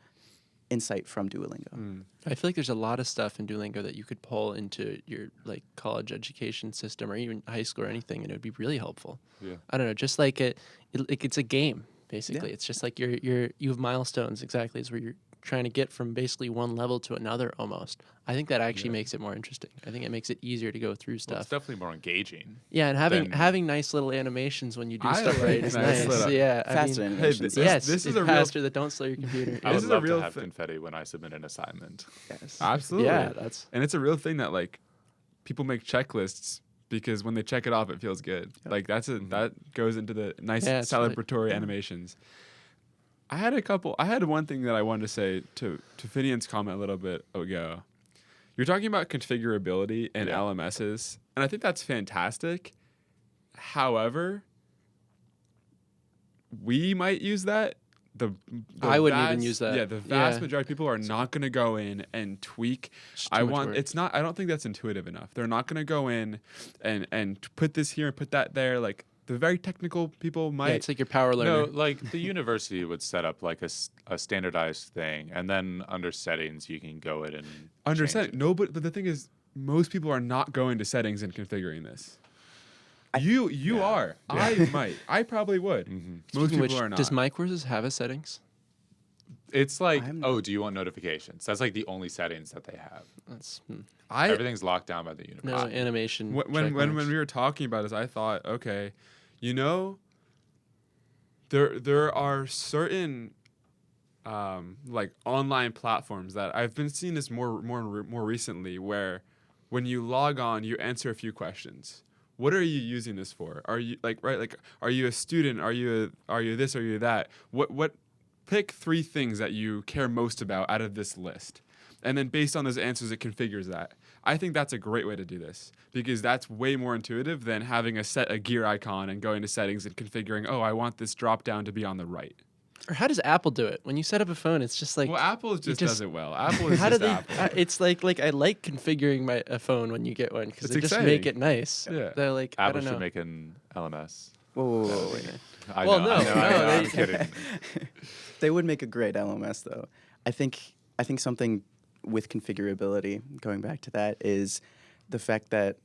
insight from Duolingo. I feel like there's a lot of stuff in Duolingo that you could pull into your like college education system or even high school or anything, and it would be really helpful. Yeah. I don't know, just like it's a game basically. Yeah. It's just like you have milestones exactly. It's where you're trying to get from basically one level to another almost. I think that actually makes it more interesting. I think it makes it easier to go through stuff. Well, it's definitely more engaging. Yeah, and having nice little animations when you do stuff right is nice. Yeah, faster animations. This is a faster that don't slow your computer. I would love to have confetti when I submit an assignment. Yes, absolutely. Yeah, and it's a real thing that like people make checklists because when they check it off, it feels good. Yep. Like that goes into the nice celebratory animations. I had one thing that I wanted to say to Finian's comment a little bit ago. You're talking about configurability and LMSs, and I think that's fantastic. However, we might use that. I wouldn't even use that. Yeah, the vast majority of people are not going to go in and tweak. I don't think that's intuitive enough. They're not going to go in and put this here and put that there. Like the very technical people might. Yeah, it's like your power learner. No, like the university would set up like a standardized thing, and then under settings you can go in and under settings. No, but the thing is, most people are not going to settings and configuring this. You are. Yeah. I might. I probably would. Most people are not. Does My Courses have a settings? It's like, do you want notifications? That's like the only settings that they have. Everything's locked down by the university. No animation. When we were talking about this, I thought, okay, there are certain like online platforms that I've been seeing this more recently, where when you log on, you answer a few questions. What are you using this for? Are you are you a student? Are you this? Are you that? What? Pick 3 things that you care most about out of this list, and then based on those answers, it configures that. I think that's a great way to do this because that's way more intuitive than having a gear icon and going to settings and configuring. Oh, I want this drop down to be on the right. Or how does Apple do it? When you set up a phone, it's just like... Well, Apple just does it well. Apple is just Apple. It's like I like configuring a phone when you get one because they just make it nice. Yeah. They're like, Apple I don't know. should make an LMS. Whoa. I know, I'm kidding. They would make a great LMS, though. I think something with configurability, going back to that, is the fact that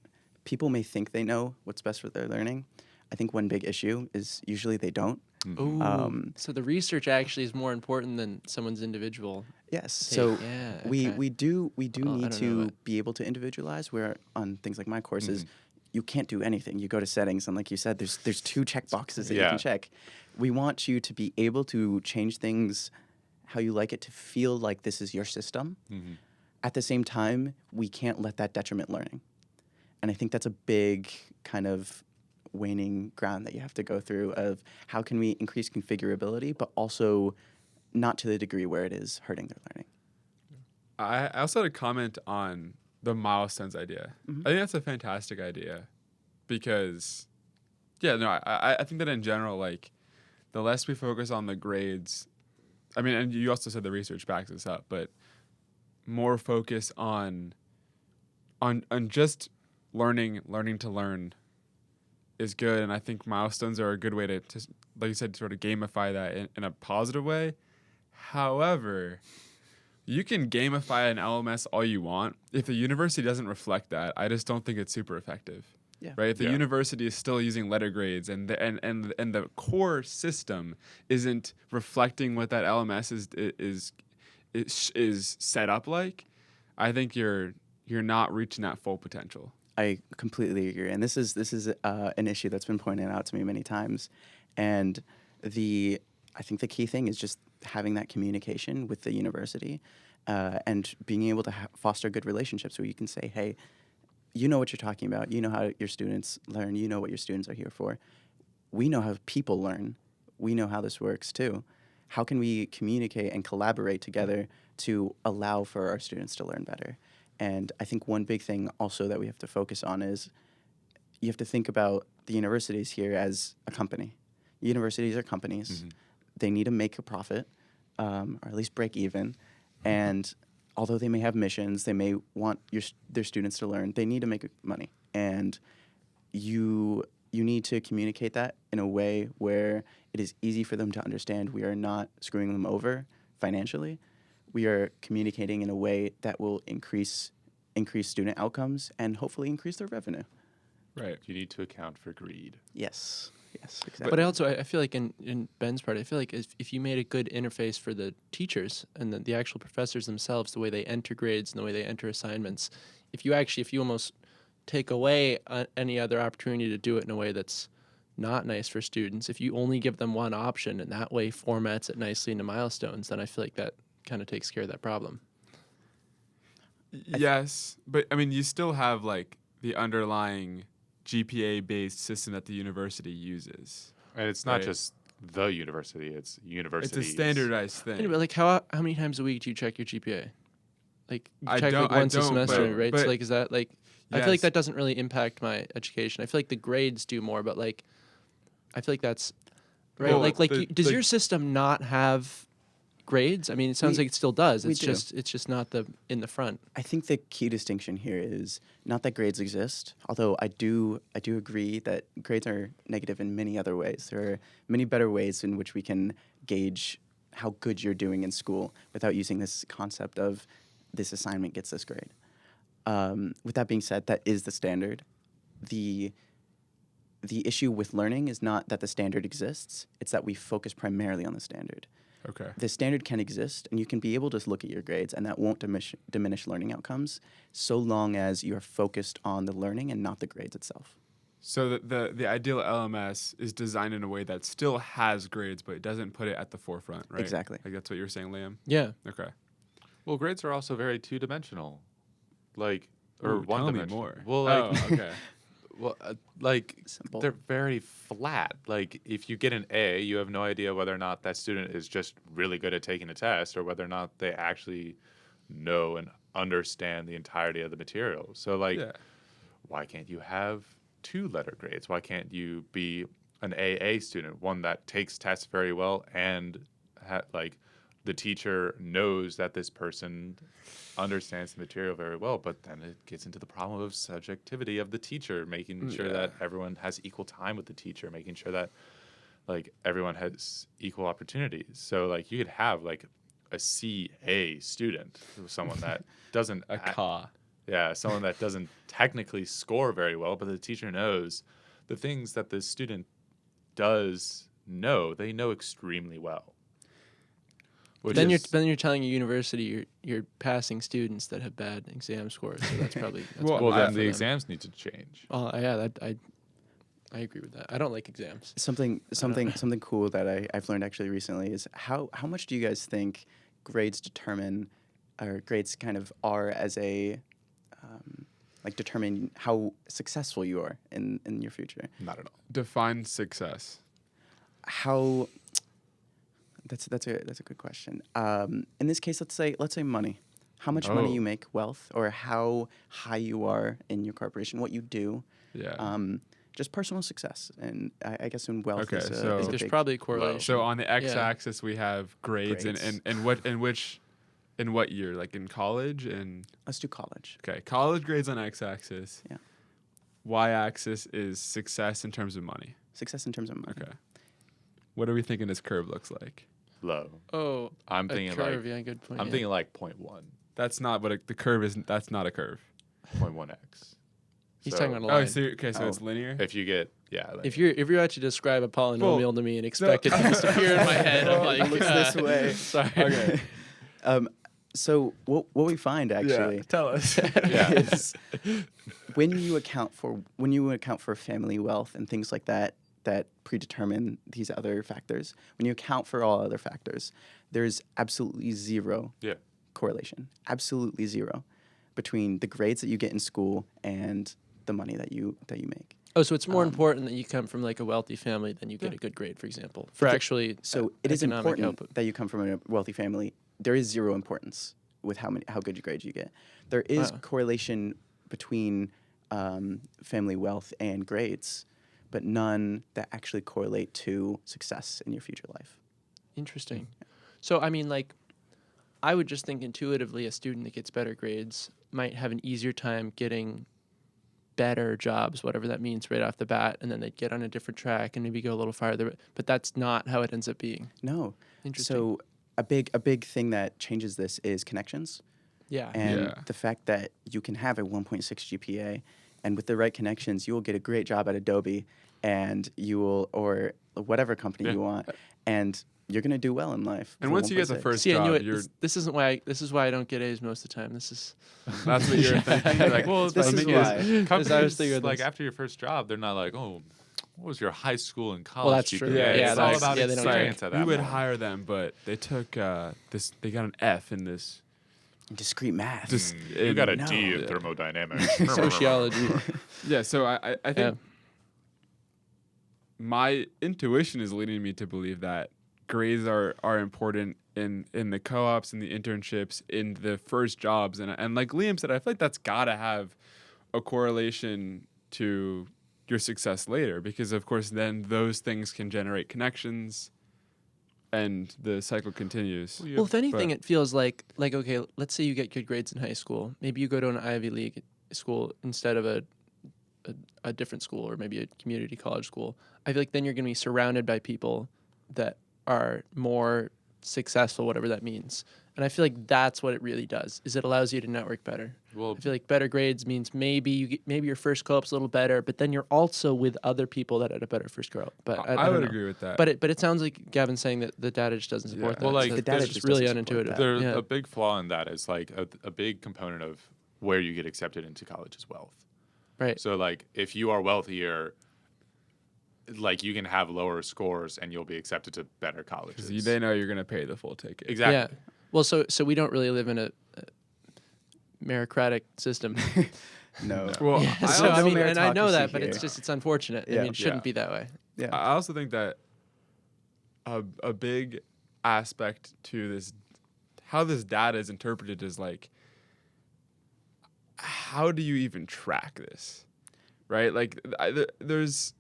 people may think they know what's best for their learning. I think one big issue is usually they don't. Ooh, so the research actually is more important than someone's individual. Yes. So we do need to be able to individualize. Where on things like My Courses, you can't do anything. You go to settings, and like you said, there's 2 check boxes that you can check. We want you to be able to change things how you like it to feel like this is your system. At the same time, we can't let that detriment learning. And I think that's a big kind of waning ground that you have to go through of how can we increase configurability, but also not to the degree where it is hurting their learning. I also had a comment on the milestones idea. I think that's a fantastic idea because, I think that in general, like, the less we focus on the grades, I mean, and you also said the research backs this up, but more focus on just learning to learn is good, and I think milestones are a good way to like you said, sort of gamify that in a positive way. However, you can gamify an LMS all you want. If the university doesn't reflect that, I just don't think it's super effective. Yeah. Right? If the university is still using letter grades and the core system isn't reflecting what that LMS is set up like, I think you're not reaching that full potential. I completely agree, and this is an issue that's been pointed out to me many times, and I think the key thing is just having that communication with the university, and being able to foster good relationships where you can say, hey, you know what you're talking about, you know how your students learn, you know what your students are here for. We know how people learn. We know how this works too. How can we communicate and collaborate together to allow for our students to learn better? And I think one big thing also that we have to focus on is you have to think about the universities here as a company. universities are companies. They need to make a profit, or at least break even. And although they may have missions, they may want their students to learn, they need to make money. And you need to communicate that in a way where it is easy for them to understand. We are not screwing them over financially. We are communicating in a way that will increase student outcomes and hopefully increase their revenue. Right. You need to account for greed. Yes, exactly. But I feel like in Ben's part, I feel like if you made a good interface for the teachers and the actual professors themselves, the way they enter grades and the way they enter assignments, if you almost take away any other opportunity to do it in a way that's not nice for students, if you only give them one option and that way formats it nicely into milestones, then I feel like that kind of takes care of that problem. Yes, but I mean, you still have like the underlying GPA-based system that the university uses. And it's not just the university; it's universities. It's a standardized thing. Anyway, like how many times a week do you check your GPA? Like you I check don't- like once I a don't, semester, but- right? but- So like, is that like? I feel like Yes. that doesn't really impact my education. I feel like the grades do more, but like, I feel like that's right. Well, Does your system not have grades? I mean, it sounds We- like it still does. we It's do. just not in the front. I think the key distinction here is not that grades exist, although I do agree that grades are negative in many other ways. There are many better ways in which we can gauge how good you're doing in school without using this concept of this assignment gets this grade. With that being said, that is the standard. The issue with learning is not that the standard exists, it's that we focus primarily on the standard. Okay. The standard can exist, and you can be able to look at your grades, and that won't diminish learning outcomes, so long as you are focused on the learning and not the grades itself. So the ideal LMS is designed in a way that still has grades, but it doesn't put it at the forefront, right? Exactly. Like that's what you're saying, Liam? Yeah. Okay. Well, grades are also very two-dimensional, or Ooh, tell me one-dimensional. more. Well, like, oh, okay. Simple. they're very flat. Like, if you get an A, you have no idea whether or not that student is just really good at taking a test or whether or not they actually know and understand the entirety of the material. So, like, Yeah. why can't you have 2-letter grades? Why can't you be an AA student, one that takes tests very well and the teacher knows that this person understands the material very well, but then it gets into the problem of subjectivity of the teacher, making sure that everyone has equal time with the teacher, making sure that like everyone has equal opportunities. So like you could have like a CA student, someone that doesn't someone that doesn't technically score very well, but the teacher knows the things that the student does know, they know extremely well. Then you're telling a university you're passing students that have bad exam scores. So that's probably Well, Well, bad then for the them. exams need to change. Oh yeah, I agree with that. I don't like exams. Something cool that I've learned actually recently is how much do you guys think grades determine, or grades kind of are as a determine how successful you are in your future? Not at all. Define success. How that's a good question. In this case, let's say money. How much money you make, wealth, or how high you are in your corporation, what you do. Yeah. Just personal success, and I guess in wealth Okay, is so- is a There's big, probably a correlation. So on the Yeah. x-axis we have grades, Grades. in what year? Like in college and let's do college. okay, college grades on x-axis. Yeah. Y-axis is success in terms of money. Success in terms of money. Okay. What are we thinking this curve looks like? Low. Oh, I'm a thinking curve. like Yeah, good point. I'm yeah. thinking like 0.1, That's not what the curve is. That's not a curve. 0.1x. He's So talking about a Oh, line. so it's Oh. linear. if you get If you had to describe a polynomial to me and expect it to disappear in my head, I'm like, It looks this way. Sorry. Okay. So what we find actually Tell us. is when you account for family wealth and things like that predetermine these other factors. When you account for all other factors, there's absolutely zero correlation. Absolutely zero between the grades that you get in school and the money that you make. Oh, so it's more important that you come from like a wealthy family than you get a good grade, for example. For actually, So it is economic important output. that you come from a wealthy family. There is zero importance with how good grades you get. There is Wow. correlation between family wealth and grades, but none that actually correlate to success in your future life. Interesting. So, I mean, like, I would just think intuitively a student that gets better grades might have an easier time getting better jobs, whatever that means, right off the bat, and then they'd get on a different track and maybe go a little farther. But that's not how it ends up being. No. Interesting. So a big thing that changes this is connections. Yeah. And Yeah. the fact that you can have a 1.6 GPA, and with the right connections, you will get a great job at Adobe, and you will, or whatever company you want, and you're gonna do well in life. And with a once you get the 1.6. first See, I knew job, it. you're This isn't why. This is why I don't get A's most of the time. This is. that's what you're thinking. You're like, Well, This the is thing why. companies, I was thinking like this. after your first job, they're not like, oh, what was your high school and college? Well, that's GPA? true. Yeah, It's all that's- about yeah, they don't care. experience at that we would point. hire them, but they took this. They got an F in this. Discrete math. Just You got a No. D in Yeah. thermodynamics. Sociology. Yeah, so I think Yeah. my intuition is leading me to believe that grades are important in the co-ops, in the internships, in the first jobs, and like Liam said, I feel like that's got to have a correlation to your success later, because of course then those things can generate connections, and the cycle continues. Well, if anything, But- it feels like okay, let's say you get good grades in high school. Maybe you go to an Ivy League school instead of a different school, or maybe a community college school. I feel like then you're going to be surrounded by people that are more successful, whatever that means. And I feel like that's what it really does. Is it allows you to network better. Well, I feel like better grades means maybe your first co-op's a little better, but then you're also with other people that had a better first co-op. But I I don't would know. agree with that. But it sounds like Gavin's saying that the data just doesn't support Yeah. that. Well, like, So the that's data just just really doesn't support unintuitive. that. there's Yeah. a big flaw in that is like a big component of where you get accepted into college is wealth. Right. So like if you are wealthier, like you can have lower scores and you'll be accepted to better colleges. because they know you're going to pay the full ticket. Exactly. Yeah. Well, so we don't really live in a meritocratic system. No. Well, Yeah, I so also- I mean, and I know meritocracy that, but here. it's unfortunate. I Yeah. mean, it shouldn't Yeah. be that way. Yeah. I also think that a big aspect to this, how this data is interpreted, is like, how do you even track this, right? Like, there's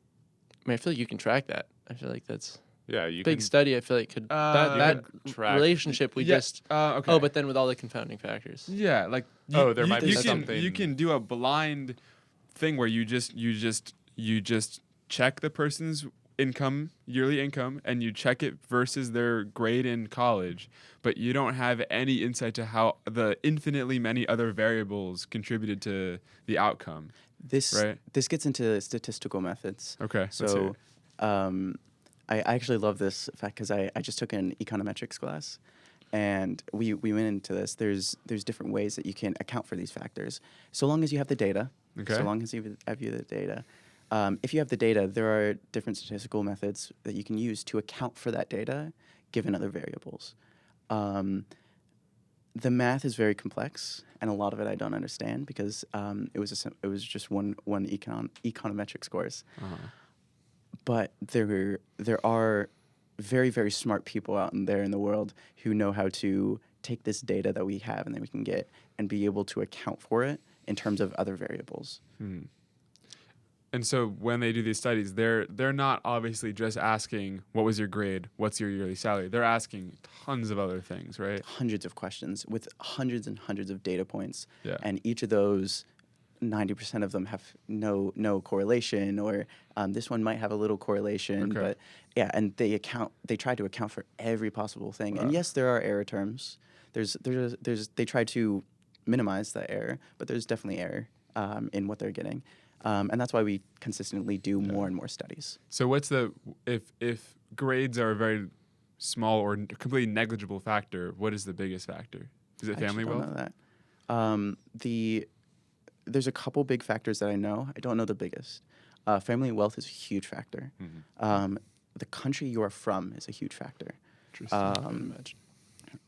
I mean, I feel like you can track that. I feel like that's Yeah, you big can study. I feel like could that track- relationship we yeah, just okay. oh, but then with all the confounding factors. Yeah, like there might be you something- you can do a blind thing where you just check the person's yearly income, and you check it versus their grade in college, but you don't have any insight to how the infinitely many other variables contributed to the outcome. This Right. this gets into statistical methods. Okay, let's hear So, it. I actually love this fact because I just took an econometrics class, and we went into this. There's different ways that you can account for these factors, so long as you have the data. Okay. So long as you have the data. If you have the data, there are different statistical methods that you can use to account for that data, given other variables. The math is very complex, and a lot of it I don't understand because it was just one econometrics course. Uh-huh. But there are very, very smart people out there in the world who know how to take this data that we have and that we can get and be able to account for it in terms of other variables. And so when they do these studies, they're not obviously just asking what was your grade, what's your yearly salary. They're asking tons of other things, right? Hundreds of questions with hundreds and hundreds of data points. Yeah. And each of those, 90% of them have no correlation, or this one might have a little correlation. Okay. But yeah, and they try to account for every possible thing. And yes, there are error terms. They try to minimize that error, but there's definitely error in what they're getting. And that's why we consistently do more and more studies. So what's if grades are a very small or completely negligible factor, what is the biggest factor? Is it I family actually wealth? don't know that. There's a couple big factors that I know. I don't know the biggest. Family wealth is a huge factor. The country you are from is a huge factor. Interesting. I would imagine.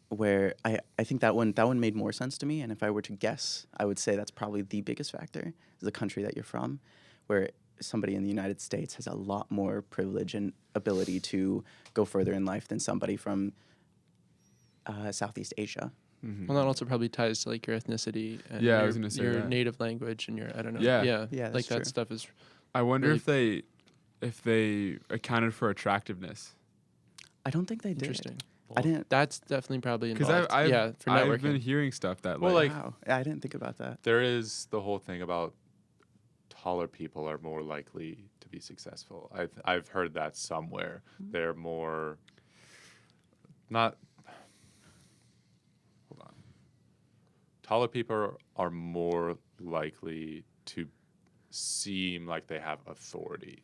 Where I think that one made more sense to me, and if I were to guess, I would say that's probably the biggest factor, is the country that you're from, where somebody in the United States has a lot more privilege and ability to go further in life than somebody from Southeast Asia. Well, that also probably ties to like your ethnicity and Yeah, I your, was gonna say your that. native language and your I don't know. Yeah. Yeah, Yeah, like that's that true. stuff is I wonder really- if they if they accounted for attractiveness. I don't think they did. Interesting. I didn't. That's definitely probably Because involved. for I've networking. been hearing stuff that Well, like, Wow. I didn't think about that. There is the whole thing about taller people are more likely to be successful. I've heard that somewhere. They're more not. Hold on. Taller people are more likely to seem like they have authority.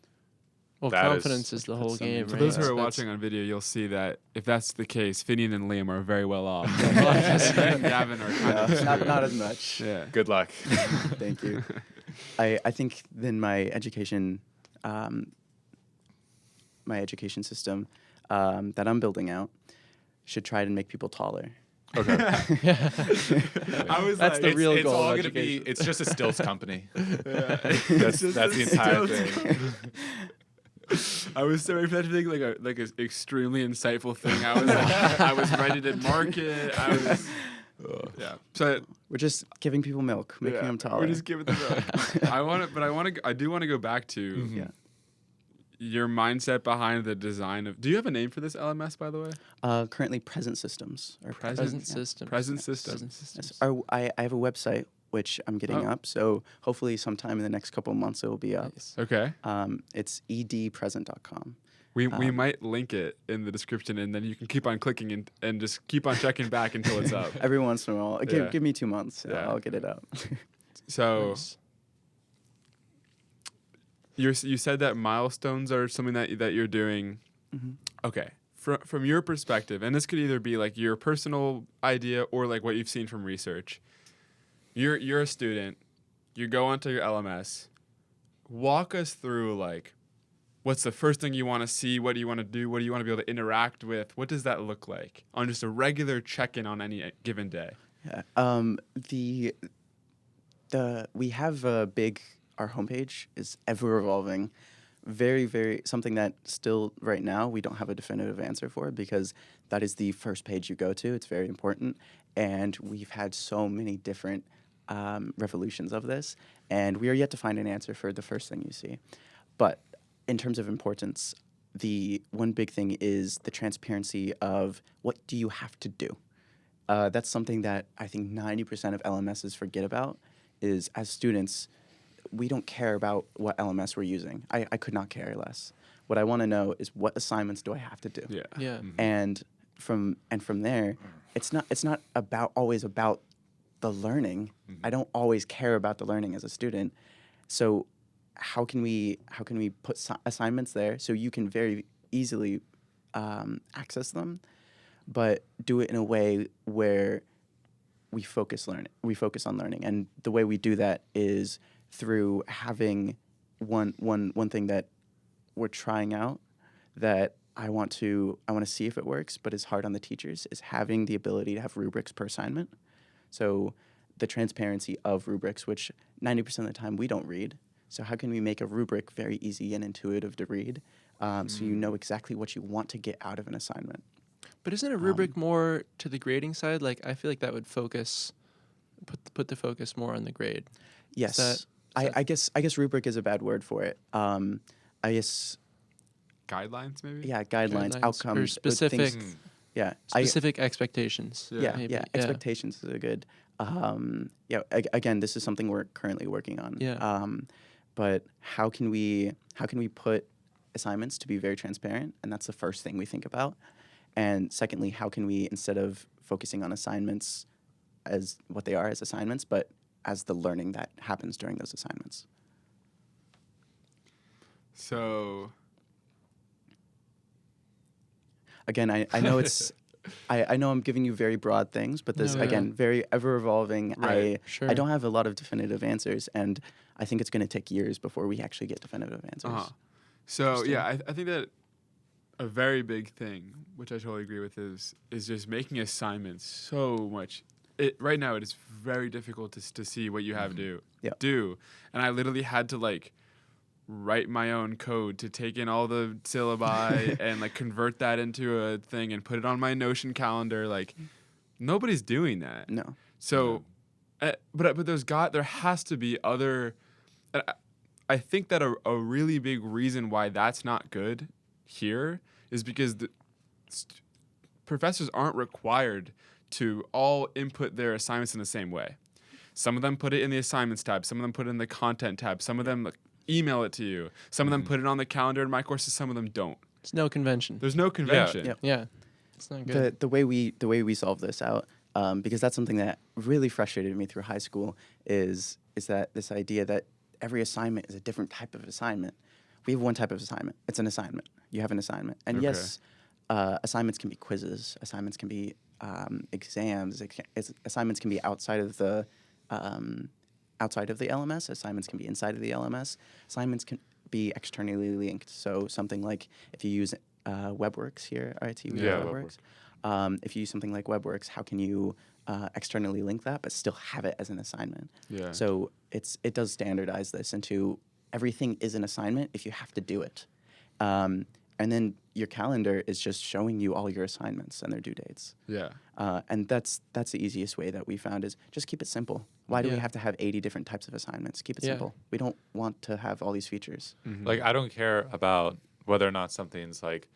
Well, that is- confidence is the whole something game. to for Right? those who That's- are watching on video, you'll see that if that's the case, Finian and Liam are very well off. Yes. And Gavin are kind No, of not screwed. as much. Yeah. Good luck. Thank you. I think then my education system that I'm building out should try to make people taller. Okay. I was That's like, the real it's goal all of gonna be. education. It's just a stills company. yeah. That's the entire Still- thing. I was so ready for that to be like an extremely insightful thing. I was like, I was ready to market. I was yeah. So We're just giving people milk, making yeah, them taller. we're just giving the milk. I do want to go back to Yeah. your mindset behind the design of. Do you have a name for this LMS, by the way? Currently, present systems. Or Present yeah. systems. Present Yes. systems. Present systems. Yes. I have a website which I'm getting Oh. up. So hopefully sometime in the next couple of months it will be up. Nice. Okay. It's edpresent.com. We might link it in the description, and then you can keep on clicking and just keep on checking back until it's up. Every once in a while. Yeah. Give me 2 months. Yeah. I'll get it up. So Nice. you said that milestones are something that you're doing. Mhm. Okay. From your perspective, and this could either be like your personal idea or like what you've seen from research. You're a student. You go onto your LMS. Walk us through like, what's the first thing you want to see? What do you want to do? What do you want to be able to interact with? What does that look like on just a regular check-in on any given day? Yeah. We have our homepage is ever evolving. Very, very something that still right now we don't have a definitive answer for because that is the first page you go to. It's very important. And we've had so many different revolutions of this, and we are yet to find an answer for the first thing you see. But in terms of importance, the one big thing is the transparency of what do you have to do. That's something that I think 90% of LMSs forget about is as students, we don't care about what LMS we're using. I could not care less. What I want to know is what assignments do I have to do? Yeah. Yeah. And from there, it's not always about the learning. I don't always care about the learning as a student. So how can we put assignments there so you can very easily access them, but do it in a way where we focus on learning, and the way we do that is through having one thing that we're trying out that I want to see if it works, but is hard on the teachers, is having the ability to have rubrics per assignment. So the transparency of rubrics, which 90% of the time we don't read. So how can we make a rubric very easy and intuitive to read, so you know exactly what you want to get out of an assignment? But isn't a rubric more to the grading side? Like I feel like that would put the focus more on the grade. Yes, that- I guess rubric is a bad word for it. I guess Guidelines, maybe. guidelines, Guidelines outcomes, or specific things. Yeah, specific expectations. Yeah. maybe. expectations is a good. Again, this is something we're currently working on. Yeah. But how can we put assignments to be very transparent? And that's the first thing we think about. And secondly, how can we, instead of focusing on assignments as what they are as assignments, but as the learning that happens during those assignments? So Again, I know it's. I know I'm giving you very broad things, but this, No, yeah. again, very ever-evolving. Right. Sure. I don't have a lot of definitive answers, and I think it's going to take years before we actually get definitive answers. So yeah, I think that a very big thing, which I totally agree with, is just making assignments so much. Right now, it is very difficult to see what you have to Yeah. do, and I literally had to like write my own code to take in all the syllabi and like convert that into a thing and put it on my Notion calendar. Like nobody's doing that. No. So, but there has to be other. I think that a really big reason why that's not good here is because the professors aren't required to all input their assignments in the same way. Some of them put it in the assignments tab. Some of them put it in the content tab. Some of them email it to you. Some of them put it on the calendar in my courses. Some of them don't. There's no convention. There's no convention. Yep. Yeah, it's not good. The way we solve this out, because that's something that really frustrated me through high school, is that this idea that every assignment is a different type of assignment. We have one type of assignment. It's an assignment. You have an assignment, and Okay. yes, assignments can be quizzes. Assignments can be exams. Assignments can be outside of the LMS. Assignments can be inside of the LMS. Assignments can be externally linked. So something like if you use WebWorks here, right? So you use Yeah, WebWorks. If you use something like WebWorks, how can you externally link that but still have it as an assignment? Yeah. So it does standardize this into everything is an assignment if you have to do it. And then your calendar is just showing you all your assignments and their due dates. Yeah. And that's the easiest way that we found is just keep it simple. Why do we Yeah. have to have 80 different types of assignments? Keep it Yeah. simple. We don't want to have all these features. Like, I don't care about whether or not something's like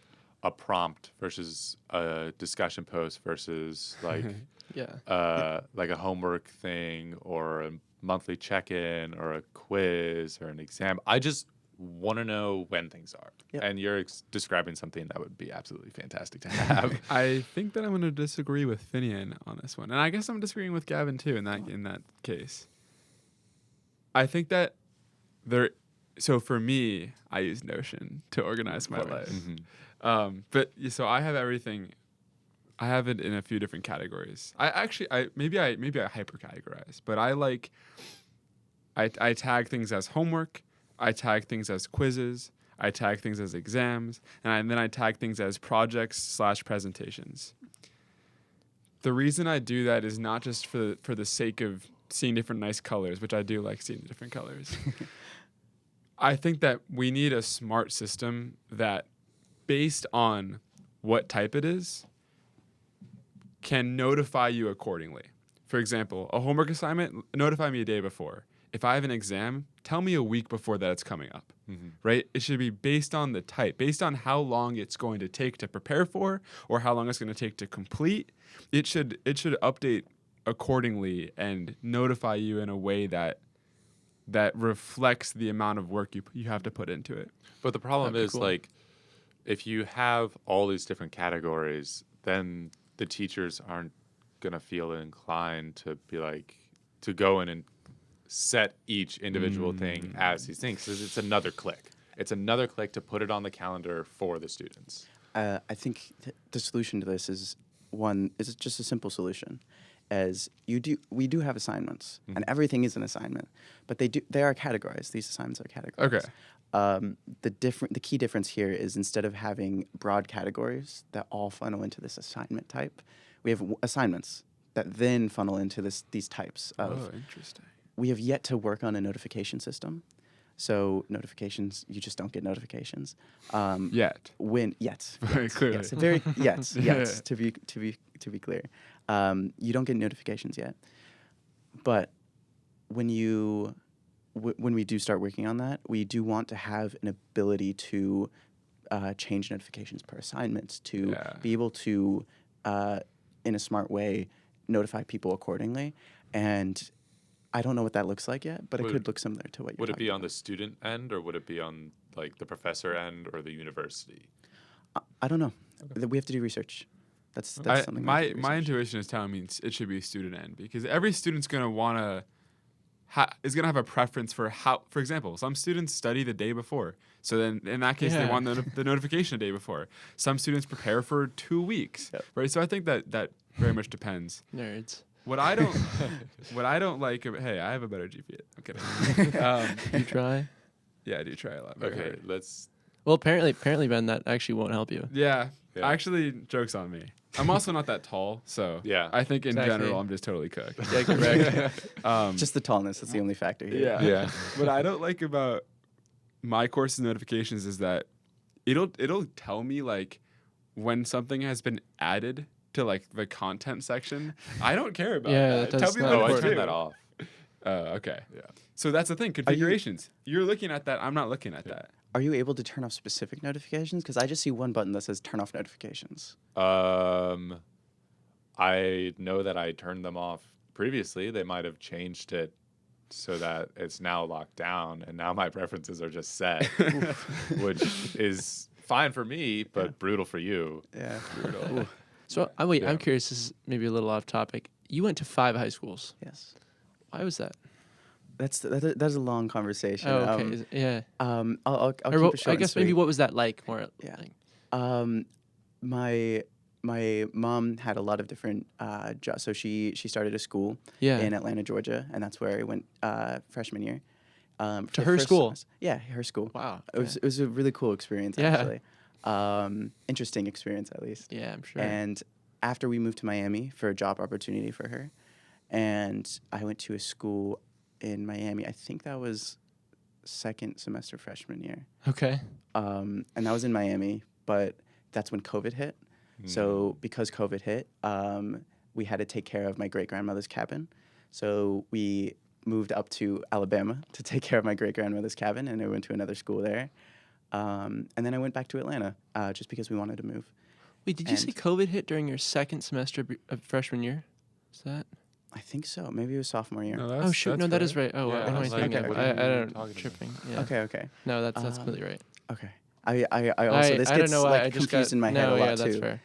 a prompt versus a discussion post versus like Yeah. like a homework thing or a monthly check-in or a quiz or an exam. I just want to know when things are. Yep. And you're describing something that would be absolutely fantastic to have. I think that I'm going to disagree with Finian on this one, and I guess I'm disagreeing with Gavin too in that case. I think that so for me, I use Notion to organize my life. So I have everything. I have it in a few different categories. Maybe I hyper categorize, but I tag things as homework. I tag things as quizzes. I tag things as exams, and then I tag things as projects/presentations. The reason I do that is not just for the sake of seeing different nice colors, which I do like seeing the different colors. I think that we need a smart system that, based on what type it is, can notify you accordingly. For example, a homework assignment, notify me a day before. If I have an exam, tell me a week before that it's coming up, right? It should be based on the type, based on how long it's going to take to prepare for or how long it's going to take to complete. It should update accordingly and notify you in a way that reflects the amount of work you have to put into it. But the problem That'd be is, cool. like, if you have all these different categories, then the teachers aren't going to feel inclined to be like, to go in and set each individual thing as these things. 'Cause it's another click. It's another click to put it on the calendar for the students. I think the solution to this is just a simple solution. As we do have assignments, and everything is an assignment, but they are categorized. These assignments are categorized. Okay. The key difference here is instead of having broad categories that all funnel into this assignment type, we have assignments that then funnel into these types of. Oh, interesting. We have yet to work on a notification system. So notifications, you just don't get notifications. Yet. Yes, Clearly. yes, very yes, Yeah. yes. To be clear, you don't get notifications yet. But when when we do start working on that, we do want to have an ability to change notifications per assignment to be able to, in a smart way, notify people accordingly. And I don't know what that looks like yet, but it could look similar to what you're Would it talking be on about. the student end, or would it be on like the professor end or the university? I don't know. We have to do research. That's something. we have to do My research. intuition is telling me it should be student end because every student's gonna wanna is gonna have a preference for how. For example, some students study the day before, so then in that case they Yeah. want the notification the day before. Some students prepare for 2 weeks, right? So I think that very much depends. Nerds. What I don't like. Hey, I have a better GPA. I'm kidding. You try. Yeah, I do try a lot. Very Okay, hard. let's. Well, apparently, Ben, that actually won't help you. Yeah. Yeah. Actually, joke's on me. I'm also not that tall, so Yeah. I think in Exactly. general I'm just totally cooked. Yeah, correct. Just the tallness. That's the only factor here. Yeah. Yeah. What I don't like about my course's notifications is that it'll tell me like when something has been added to like the content section. I don't care about Yeah, that. that Tell does me not when Oh, I it's turned due. that off. Okay. Yeah. So that's the thing. Configurations. You're looking at that. I'm not looking at that. Are you able to turn off specific notifications? Because I just see one button that says turn off notifications. I know that I turned them off previously. They might have changed it so that it's now locked down, and now my preferences are just set, which is fine for me, but brutal for you. Yeah. Brutal. So Yeah. I'm curious. This is maybe a little off topic. You went to 5 high schools. Yes. Why was that? That's a long conversation. Oh, okay. Yeah. I'll keep Or it short I guess and maybe sweet. what was that like? More. Yeah. Like, My mom had a lot of different jobs. So she started a school Yeah. in Atlanta, Georgia, and that's where I went freshman year. For To the her first school? semester. Yeah, her school. wow. It was a really cool experience, Yeah. actually. Interesting experience, at least. Yeah, I'm sure. And after we moved to Miami for a job opportunity for her, and I went to a school in Miami. I think that was second semester freshman year. Okay. And that was in Miami, but that's when COVID hit. So because COVID hit, we had to take care of my great-grandmother's cabin. So we moved up to Alabama to take care of my great-grandmother's cabin, and I went to another school there. And then I went back to Atlanta just because we wanted to move. Wait, did you say And- COVID hit during your second semester of freshman year? Is that? I think so. Maybe it was sophomore year. No, Oh shoot! No, that is right. Oh, Yeah, what am I I was like, thinking? okay, of? okay. I What are you don't talking about? tripping. Yeah. Okay. No, that's completely right. Okay. I also this I don't gets know why like I just confused got, in my head no, a lot yeah, that's too. fair.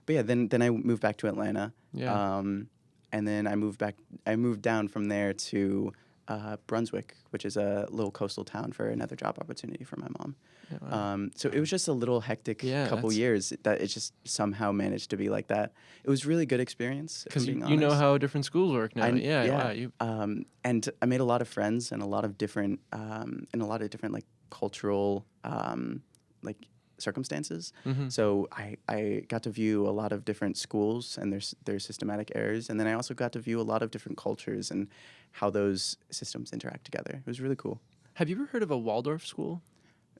But yeah, then I moved back to Atlanta. Yeah. And then I moved down from there to Brunswick, which is a little coastal town, for another job opportunity for my mom. Yeah, wow. So it was just a little hectic Yeah, couple that's- years that it just somehow managed to be like that. It was really good experience. Because Because you know how different schools work now. Yeah. yeah. Wow. You. And I made a lot of friends and a lot of different like cultural like circumstances. Mhm. So I got to view a lot of different schools and their systematic errors, and then I also got to view a lot of different cultures and how those systems interact together. It was really cool. Have you ever heard of a Waldorf school?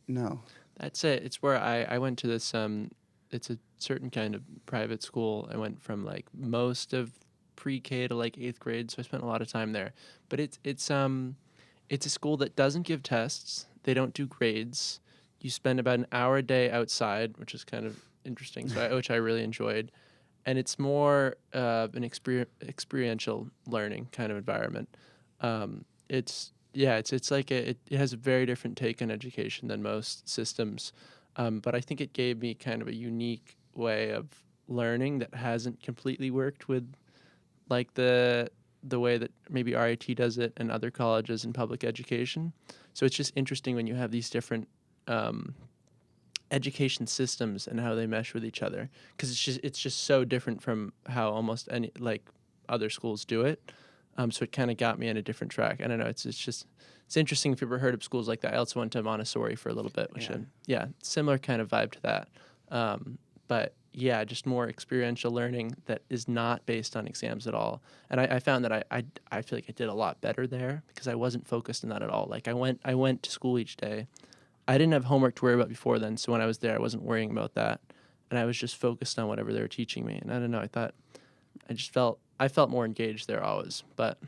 No. That's it. It's where I went to this. It's a certain kind of private school. I went from like most of pre-K to like 8th grade, so I spent a lot of time there. But it's a school that doesn't give tests. They don't do grades. You spend about an hour a day outside, which is kind of interesting. Which I really enjoyed, and it's more an experiential learning kind of environment. It's like it has a very different take on education than most systems, but I think it gave me kind of a unique way of learning that hasn't completely worked with like the way that maybe RIT does it and other colleges and public education. So it's just interesting when you have these different education systems and how they mesh with each other, because it's just so different from how almost any like other schools do it. So it kind of got me on a different track. I don't know. It's interesting if you've ever heard of schools like that. I also went to Montessori for a little bit, which similar kind of vibe to that. But yeah, just more experiential learning that is not based on exams at all. And I found that I feel like I did a lot better there because I wasn't focused on that at all. Like I went to school each day. I didn't have homework to worry about before then, so when I was there, I wasn't worrying about that, and I was just focused on whatever they were teaching me. And I don't know. I felt more engaged there always, but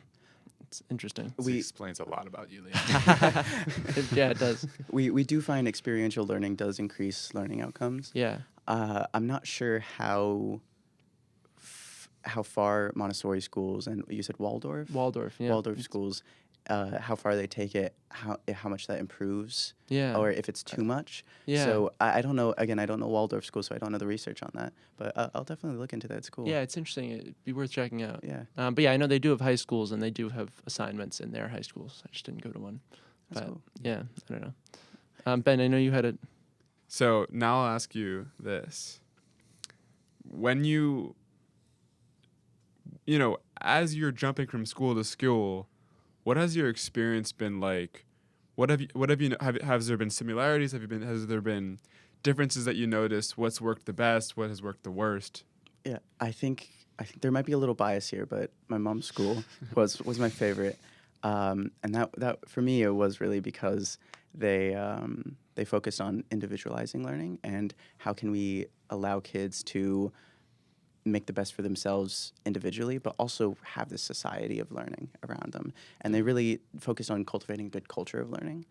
it's interesting. This We- explains a lot about you, Liam. Yeah, it does. We do find experiential learning does increase learning outcomes. Yeah. I'm not sure how far Montessori schools, and you said Waldorf? Waldorf, yeah. Waldorf schools, how far they take it, how much that improves, Yeah. or if it's too much. Yeah. So I don't know. Again, I don't know Waldorf schools, so I don't know the research on that. But I'll definitely look into that school. Yeah, it's interesting. It'd be worth checking out. Yeah. But yeah, I know they do have high schools, and they do have assignments in their high schools. I just didn't go to one. That's But cool. yeah, I don't know. Ben, I know you had a. So now I'll ask you this. When you as you're jumping from school to school, what has your experience been like? Has there been similarities? Has there been differences that you noticed? What's worked the best? What has worked the worst? Yeah, I think there might be a little bias here, but my mom's school was my favorite, and that for me it was really because they focused on individualizing learning and how can we allow kids to make the best for themselves individually, but also have this society of learning around them. And they really focus on cultivating a good culture of learning,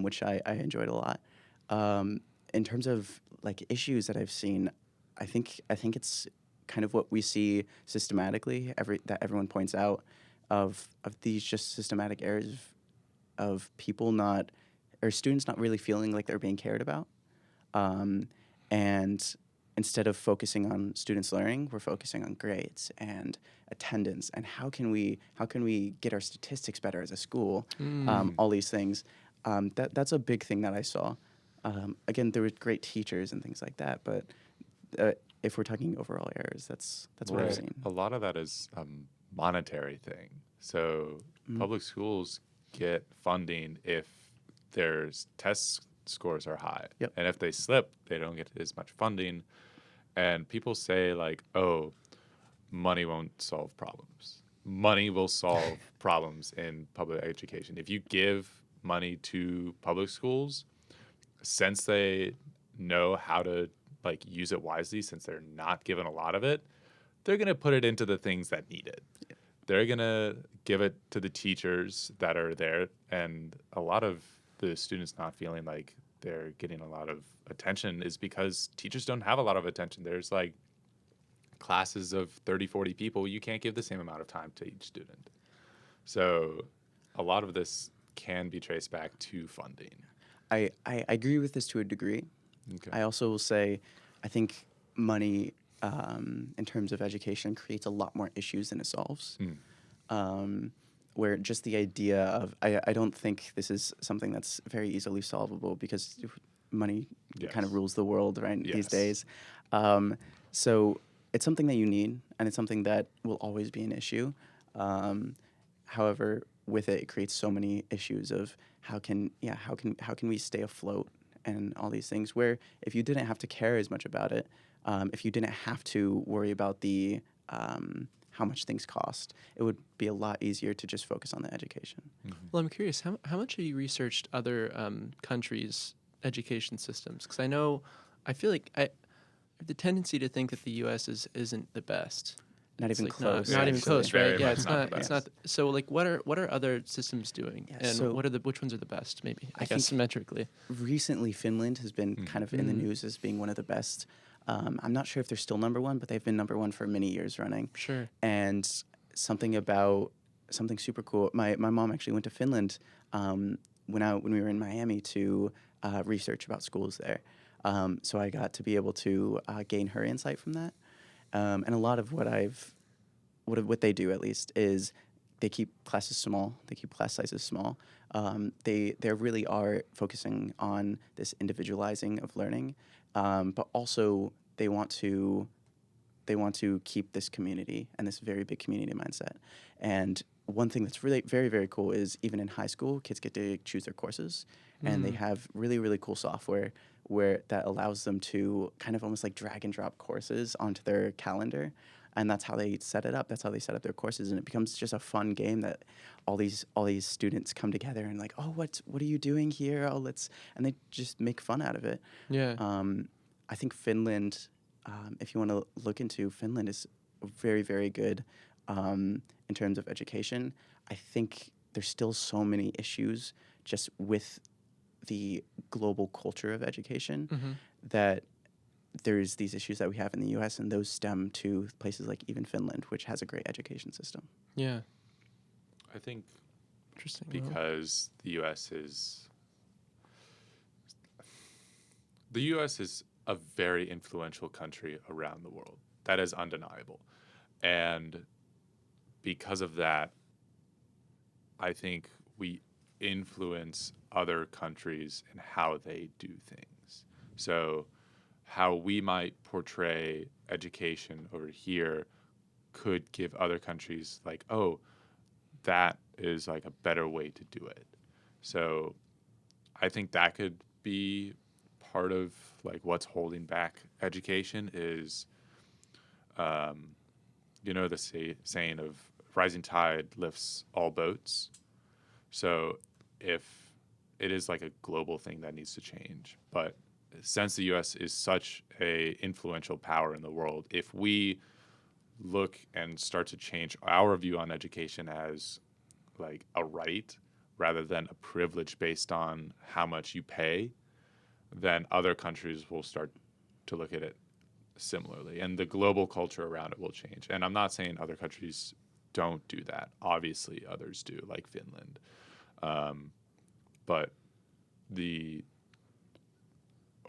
which I enjoyed a lot. In terms of like issues that I've seen, I think it's kind of what we see systematically, that everyone points out, of these just systematic errors of people not, or students not really feeling like they're being cared about. And instead of focusing on students learning, we're focusing on grades and attendance and how can we get our statistics better as a school. All these things. That's a big thing that I saw. Again, there were great teachers and things like that, but if we're talking overall errors, that's what I've seen. A lot of that is a monetary thing. So public schools get funding if their test scores are high. Yep. And if they slip, they don't get as much funding. And people say like, oh, money won't solve problems. Money will solve problems in public education. If you give money to public schools, since they know how to like use it wisely, since they're not given a lot of it, they're going to put it into the things that need it. Yeah. They're going to give it to the teachers that are there. And a lot of the students not feeling like they're getting a lot of attention is because teachers don't have a lot of attention. There's like classes of 30, 40 people. You can't give the same amount of time to each student. So a lot of this can be traced back to funding. I agree with this to a degree. Okay. I also will say I think money in terms of education creates a lot more issues than it solves. Where just the idea of, I don't think this is something that's very easily solvable because money kind of rules the world these days. So it's something that you need, and it's something that will always be an issue. However, with it creates so many issues of how can we stay afloat and all these things, where if you didn't have to care as much about it, if you didn't have to worry about the how much things cost, it would be a lot easier to just focus on the education. Well, I'm curious, how much have you researched other countries' education systems? Because I feel like I have the tendency to think that the U.S. isn't the best. Not even like close. Not even actually. close, right? Very Yeah, much it's not not. the It's best. not. So, like, what are other systems doing, Yeah, and so which ones are the best? Maybe I I guess think symmetrically. Recently, Finland has been kind of in the news as being one of the best. I'm not sure if they're still number one, but they've been number one for many years running. Sure. And something super cool. My mom actually went to Finland when we were in Miami to research about schools there. So I got to be able to gain her insight from that. And a lot of what they do at least is they keep classes small. They keep class sizes small. They really are focusing on this individualizing of learning, but also they want to keep this community and this very big community mindset. And one thing that's really very, very cool is even in high school, kids get to choose their courses, and they have really, really cool software where that allows them to kind of almost like drag and drop courses onto their calendar. And that's how they set it up. That's how they set up their courses, and it becomes just a fun game that all these students come together and like, oh, what are you doing here? Oh, and they just make fun out of it. Yeah. I think Finland, if you want to look into Finland, is very, very good in terms of education. I think there's still so many issues just with the global culture of education that there's these issues that we have in the U.S., and those stem to places like even Finland, which has a great education system. Yeah. I think Interesting. because the U.S. is a very influential country around the world. That is undeniable. And because of that, I think we influence other countries in how they do things. So how we might portray education over here could give other countries like, oh, that is like a better way to do it. So I think that could be part of like what's holding back education is, the saying of rising tide lifts all boats. So if it is like a global thing that needs to change, but since the U.S. is such a influential power in the world, if we look and start to change our view on education as like a right rather than a privilege based on how much you pay, then other countries will start to look at it similarly, and the global culture around it will change. And I'm not saying other countries don't do that. Obviously, others do, like Finland. But the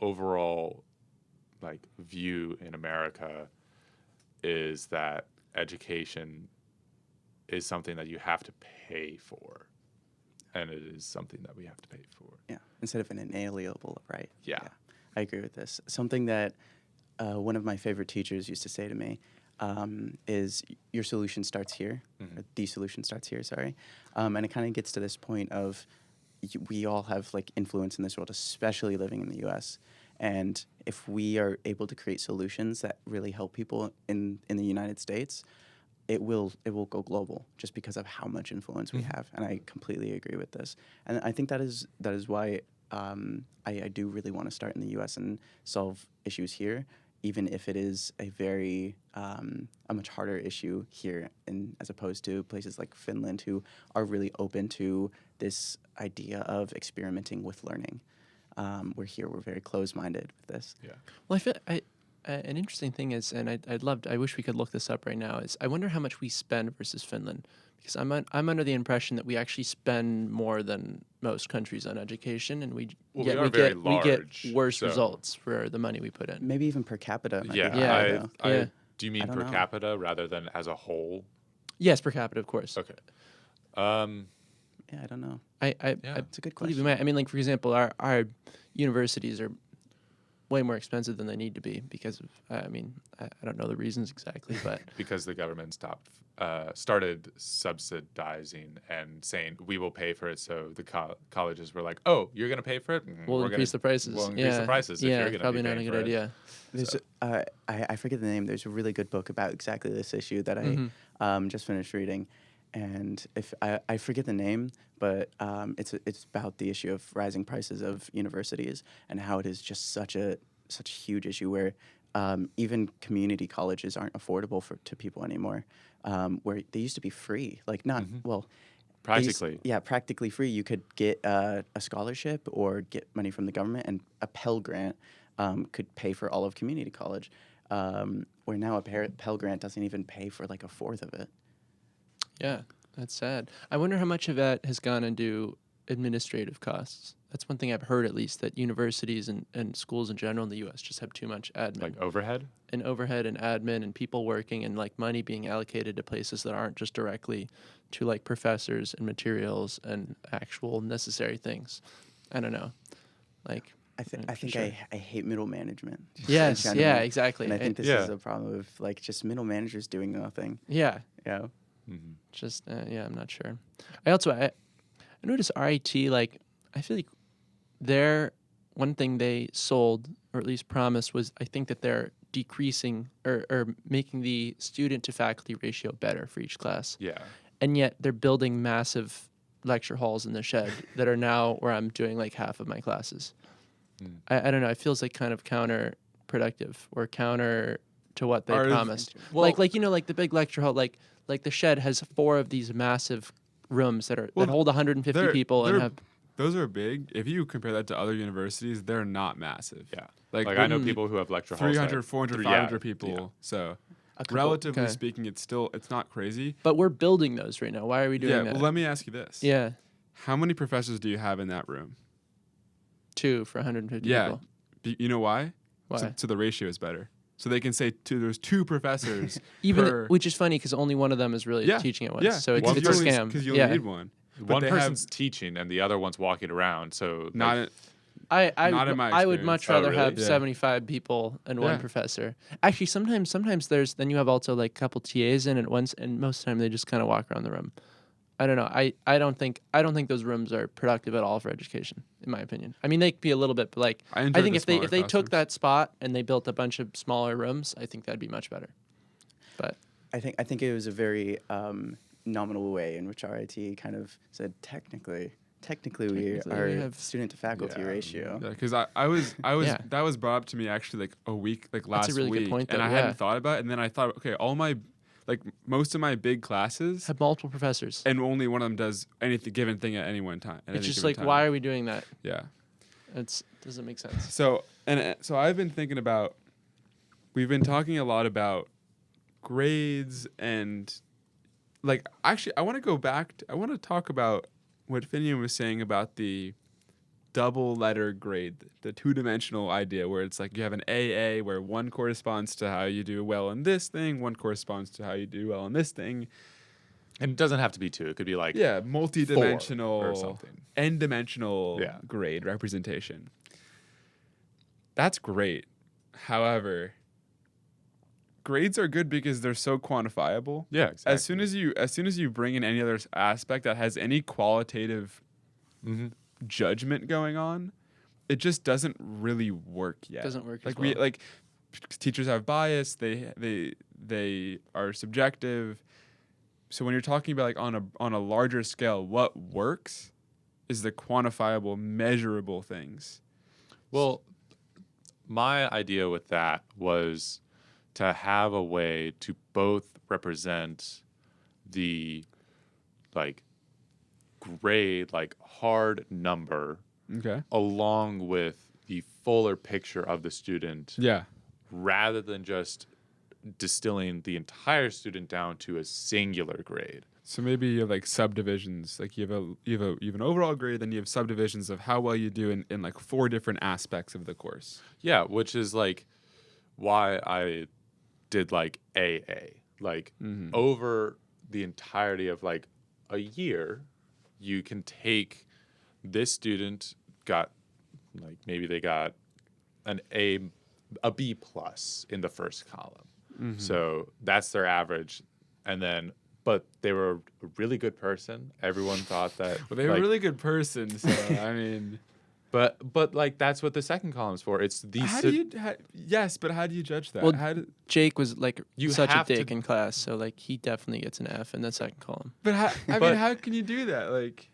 overall like view in America is that education is something that you have to pay for, and it is something that we have to pay for. Yeah, instead of an inalienable right. Yeah. I agree with this. Something that one of my favorite teachers used to say to me is your solution starts here, or the solution starts here, sorry. And it kind of gets to this point of we all have like influence in this world, especially living in the U.S. And if we are able to create solutions that really help people in the United States, it will go global just because of how much influence we have. And I completely agree with this. And I think that is why I do really want to start in the U.S. and solve issues here, even if it is a much harder issue here, as opposed to places like Finland, who are really open to this idea of experimenting with learning. We're very closed-minded with this. Yeah. Well, I feel an interesting thing is, and I wish we could look this up right now, is I wonder how much we spend versus Finland, because I'm under the impression that we actually spend more than most countries on education, and we get worse results for the money we put in. Maybe even per capita. Yeah. Yeah. Do you mean per capita rather than as a whole? Yes, per capita, of course. Okay. Yeah, I don't know. It's a good believe question. me, I mean, like, for example, our universities are way more expensive than they need to be because of, I don't know the reasons exactly, but because the government started subsidizing and saying we will pay for it. So the colleges were like, "Oh, you're going to pay for it? We'll increase the prices. We'll increase the prices. If you're going to probably not a good idea. There's I forget the name. There's a really good book about exactly this issue that I just finished reading, and if I forget the name, but it's about the issue of rising prices of universities and how it is just such a huge issue where even community colleges aren't affordable to people anymore, where they used to be free, like not well. Practically. Practically free. You could get a scholarship or get money from the government, and a Pell Grant could pay for all of community college, where now a Pell Grant doesn't even pay for like a fourth of it. Yeah, that's sad. I wonder how much of that has gone into administrative costs. That's one thing I've heard, at least, that universities and schools in general in the U.S. just have too much admin. Like overhead? And overhead and admin and people working and like money being allocated to places that aren't just directly to like professors and materials and actual necessary things. I don't know. Like, I think I hate middle management. Yes, yeah, exactly. And I think this is a problem of like just middle managers doing nothing. Yeah. Yeah. Just I'm not sure. I noticed RIT, like, I feel like one thing they sold, or at least promised, was I think that they're decreasing or making the student to faculty ratio better for each class. Yeah. And yet they're building massive lecture halls in the shed that are now where I'm doing like half of my classes. I don't know. It feels like kind of counterproductive or counter to what they promised. Well, like like the big lecture hall, like the shed has 4 of these massive rooms that hold 150 people and have. Those are big. If you compare that to other universities, they're not massive. Yeah. Like I know people who have lecture halls 300, 400, 500 people. Yeah. So relatively speaking, it's not crazy. But we're building those right now. Why are we doing that? Yeah, well, let me ask you this. Yeah. How many professors do you have in that room? 2 for 150 people. You know why? Why? So the ratio is better. So they can say there's 2 professors. Which is funny because only one of them is really teaching at once. Yeah. So it's a scam. Because you only need one. One person's teaching and the other one's walking around. So I would much rather have 75 people and one professor. Actually, sometimes then you have also like a couple TAs in at once, and most of the time they just kind of walk around the room. I don't know. I don't think those rooms are productive at all for education, in my opinion. I mean, they could be a little bit, but like I think if they took that spot and they built a bunch of smaller rooms, I think that'd be much better. But I think it was a very nominal way in which RIT kind of said technically we have student to faculty ratio. Yeah, because I was that was brought up to me actually like a week, like last That's a really week, good point, though, and I hadn't thought about it. And then I thought, okay, all my like most of my big classes Have multiple professors. and only one of them does anything given thing at any one time. It's just like, why are we doing that? Yeah. It doesn't make sense. So I've been thinking about, we've been talking a lot about grades and like, actually I want to go back I want to talk about what Finian was saying about the double letter grade, the two-dimensional idea where it's like you have an AA where one corresponds to how you do well in this thing, one corresponds to how you do well in this thing. And it doesn't have to be two. It could be like Multi-dimensional or something. N-dimensional grade representation. That's great. However, grades are good because they're so quantifiable. Yeah, exactly. As soon as you bring in any other aspect that has any qualitative judgment going on, it just doesn't really work yet. Doesn't work like as well. teachers have bias. They are subjective. So when you're talking about like on a larger scale, what works is the quantifiable, measurable things. Well, my idea with that was to have a way to both represent the like grade, like hard number, Okay. along with the fuller picture of the student, Yeah. rather than just distilling the entire student down to a singular grade. So maybe you have like subdivisions, like you have an overall grade, then you have subdivisions of how well you do in like 4 different aspects of the course. Yeah, which is like why I did like AA. Like over the entirety of like a year, you can take this student got like maybe they got a B plus in the first column. So that's their average. And then but they were a really good person. Everyone thought that Well, they were a really good person, so I mean, but like that's what the second column's for. It's the yes, but how do you judge that? Well, Jake was like You such a have to- dick in class, so like he definitely gets an F in the second column. but how, I but- mean, how can you do that? Like,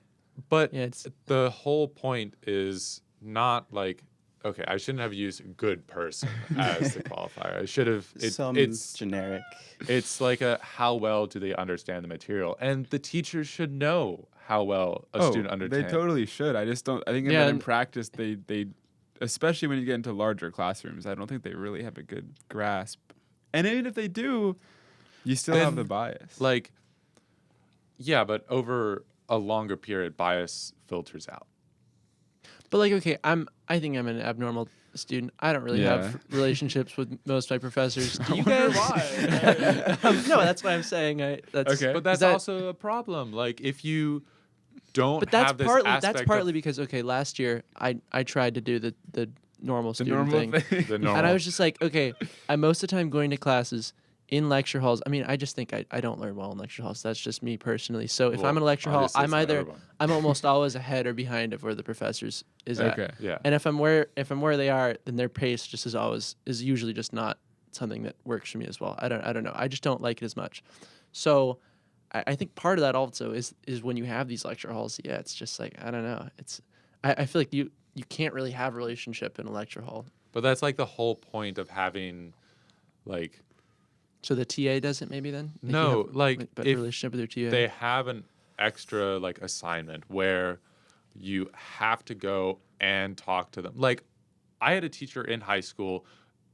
But Yeah, it's the whole point is not like, okay, I shouldn't have used good person as the qualifier. I should have. It's generic. It's like how well do they understand the material, and the teachers should know how well a student understands. they totally should. I just don't. I think Yeah, that in and- practice, they, especially when you get into larger classrooms, I don't think they really have a good grasp. And even if they do, you still have Then, the bias. Like, yeah, but over a longer period, bias filters out. But like, okay, I think I'm an abnormal student. I don't really Yeah. have relationships with most of my professors. Do you wonder guys? No, that's why I'm saying that's Okay. But that's that- also a problem. Like, if you don't But that's have this partly aspect of because okay, last year I tried to do the normal the student normal thing. the normal. And I was just like, okay, I'm most of the time going to classes in lecture halls. I mean, I just think I don't learn well in lecture halls. That's just me personally. So if I'm in a lecture hall, obviously it's not everyone. I'm almost always ahead or behind of where the professors is at. Okay. Yeah. And if I'm where they are, then their pace just is usually just not something that works for me as well. I don't know. I just don't like it as much. So I think part of that also is when you have these lecture halls. Yeah, it's just like I don't know. I feel like you can't really have a relationship in a lecture hall. But that's like the whole point of having, like, So the TA does it maybe then? Like you No, have like, a better if relationship with your TA. they have an extra like assignment where you have to go and talk to them. Like, I had a teacher in high school.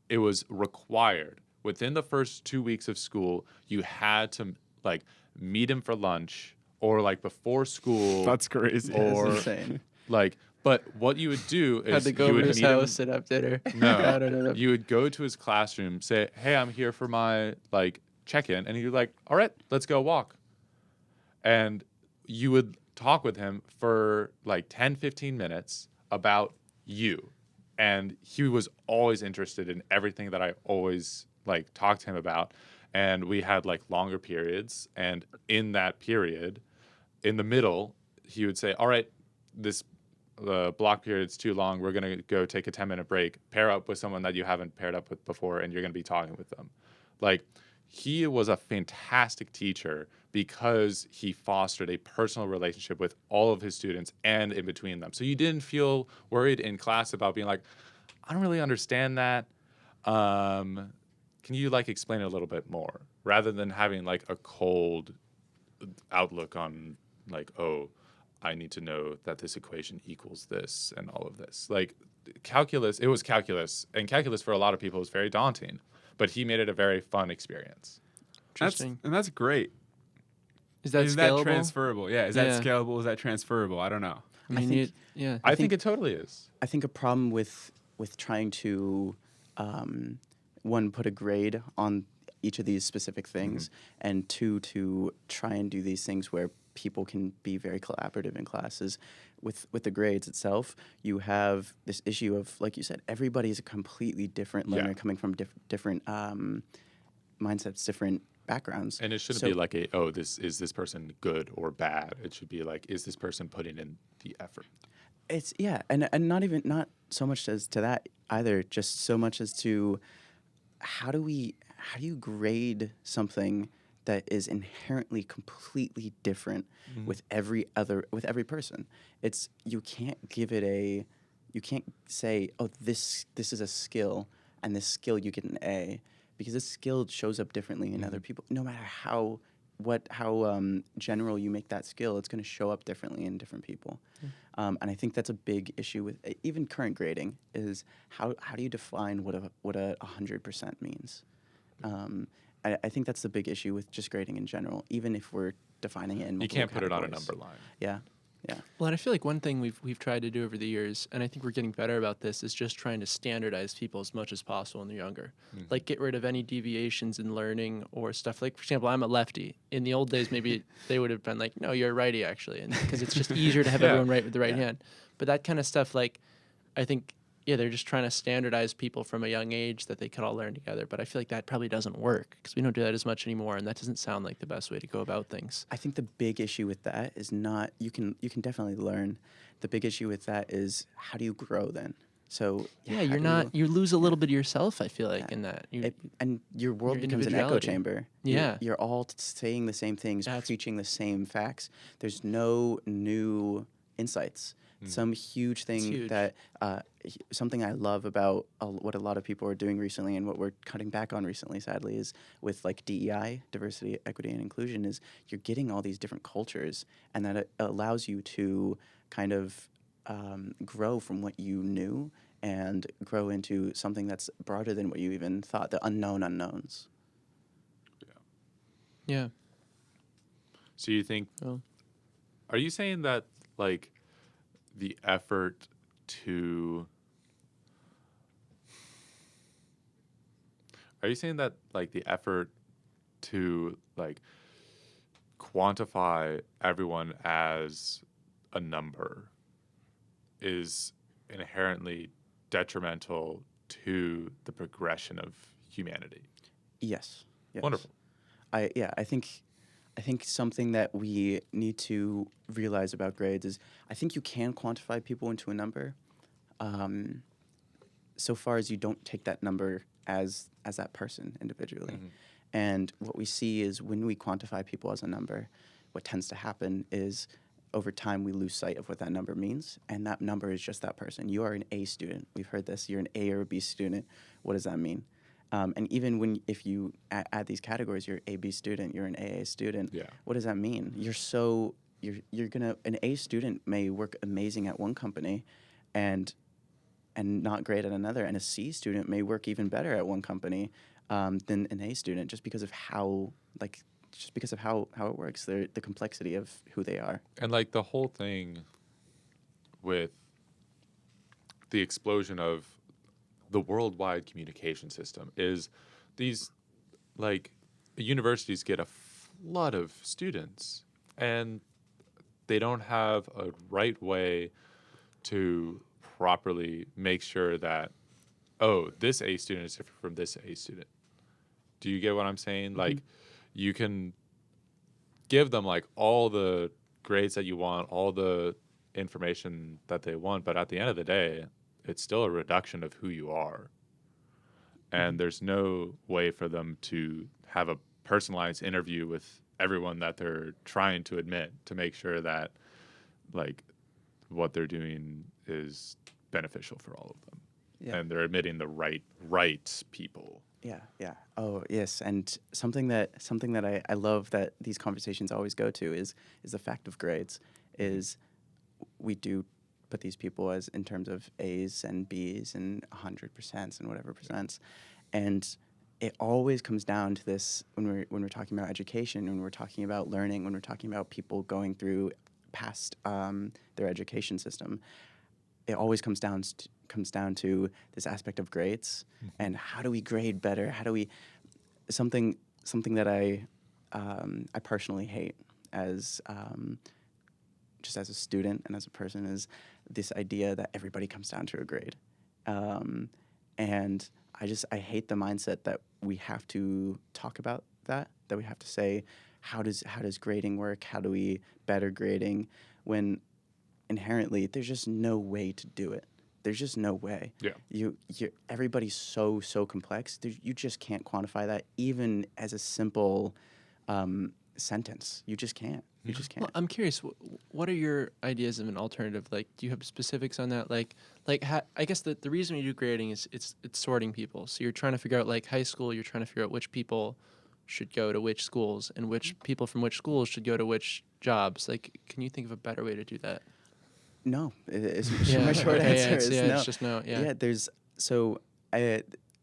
It was required within the first 2 weeks of school. You had to like meet him for lunch or like before school. That's crazy. Or- That's insane. Like, but what you would do is had to go you over would to his meet him- house, sit up dinner. I No, don't know. you would go to his classroom, say, "Hey, I'm here for my like check-in," and he'd be like, "All right, let's go walk." And you would talk with him for like 10, 15 minutes about you, and he was always interested in everything that I always like talked to him about. And we had like longer periods, and in that period, in the middle, he would say, "All right, this." The block period's too long. We're going to go take a 10-minute break, pair up with someone that you haven't paired up with before, and you're going to be talking with them. Like, he was a fantastic teacher because he fostered a personal relationship with all of his students and in between them. So you didn't feel worried in class about being like, I don't really understand that. Can you like explain it a little bit more? rather than having like a cold outlook on like, oh, I need to know that this equation equals this and all of this. Like calculus, it was calculus, and calculus for a lot of people was very daunting, but he made it a very fun experience. Interesting. That's great. Is that Is scalable? that transferable? Yeah. Is Yeah. that scalable? Is that transferable? I don't know. I mean, think- yeah. I think it totally is. I think a problem with trying to one, put a grade on each of these specific things, and two, to try and do these things where people can be very collaborative in classes. With the grades itself, you have this issue of, like you said, everybody is a completely different learner Yeah. coming from different mindsets, different backgrounds. And it shouldn't So- be like is this person good or bad? It should be like, is this person putting in the effort? It's and not so much as to that either, just so much as to how do you grade something that is inherently completely different with every person. It's you can't say, oh, this is a skill, and this skill you get an A, because this skill shows up differently in other people. No matter how general you make that skill, it's going to show up differently in different people. And I think that's a big issue with even current grading, is how do you define what a 100% means? I think that's the big issue with just grading in general, even if we're defining it in multiple You can't put it on a categories. number line. Yeah. Well, and I feel like one thing we've tried to do over the years, and I think we're getting better about this, is just trying to standardize people as much as possible when they're younger. Like, get rid of any deviations in learning or stuff. Like, for example, I'm a lefty. In the old days, maybe they would have been like, no, you're a righty, actually, because it's just easier to have everyone write with the right hand. But that kind of stuff, like, I think, they're just trying to standardize people from a young age that they could all learn together. But I feel like that probably doesn't work, because we don't do that as much anymore, and that doesn't sound like the best way to go about things. I think the big issue with that is not you can definitely learn. The big issue with that is, how do you grow then? So You lose a little bit of yourself, I feel like, in that. and your world your becomes an echo individuality. chamber. Yeah. You're all saying the same things, preaching the same facts. There's no new insights. Some huge thing huge. that something I love about what a lot of people are doing recently, and what we're cutting back on recently, sadly, is with like DEI, diversity, equity, and inclusion, is you're getting all these different cultures, and that it allows you to kind of grow from what you knew and grow into something that's broader than what you even thought, the unknown unknowns. Yeah. So you think, are you saying that like the effort to, like quantify everyone as a number is inherently detrimental to the progression of humanity? Yes. Wonderful. I think something that we need to realize about grades is, I think you can quantify people into a number, so far as you don't take that number as that person individually. And what we see is, when we quantify people as a number, what tends to happen is, over time, we lose sight of what that number means, and that number is just that person. You are an A student. We've heard this. You're an A or a B student. What does that mean? And even if you add these categories, you're an AB student, you're an AA student. Yeah. What does that mean? You're gonna, an A student may work amazing at one company, and not great at another, and a C student may work even better at one company than an A student, just because of how it works. The complexity of who they are. And like the whole thing with the explosion of the worldwide communication system is, these like universities get a flood of students, and they don't have a right way to properly make sure that, oh, this A student is different from this A student. Do you get what I'm saying? Like, you can give them like all the grades that you want, all the information that they want, but at the end of the day, it's still a reduction of who you are. And there's no way for them to have a personalized interview with everyone that they're trying to admit, to make sure that like what they're doing is beneficial for all of them. Yeah. And they're admitting the right people. Yeah. Oh, yes. And something that I love that these conversations always go to is the fact of grades. Is we do put these people as in terms of A's and B's and 100% and whatever percents, and it always comes down to this when we're talking about education, when we're talking about learning, when we're talking about people going through past their education system. It always comes down to this aspect of grades and how do we grade better? How do we something that I personally hate as just as a student and as a person is this idea that everybody comes down to a grade, and I hate the mindset that we have to talk about that we have to say how does grading work? How do we better grading when inherently there's just no way to do it. There's just no way. Yeah. You everybody's so complex. You just can't quantify that even as a simple sentence. You just can't. You just can't. Well, I'm curious. What are your ideas of an alternative? Like, do you have specifics on that? I guess the reason we do grading is it's sorting people. So you're trying to figure out, like high school, you're trying to figure out which people should go to which schools and which people from which schools should go to which jobs. Like, can you think of a better way to do that? No, my short answer is no. It's just no. Yeah. Yeah, there's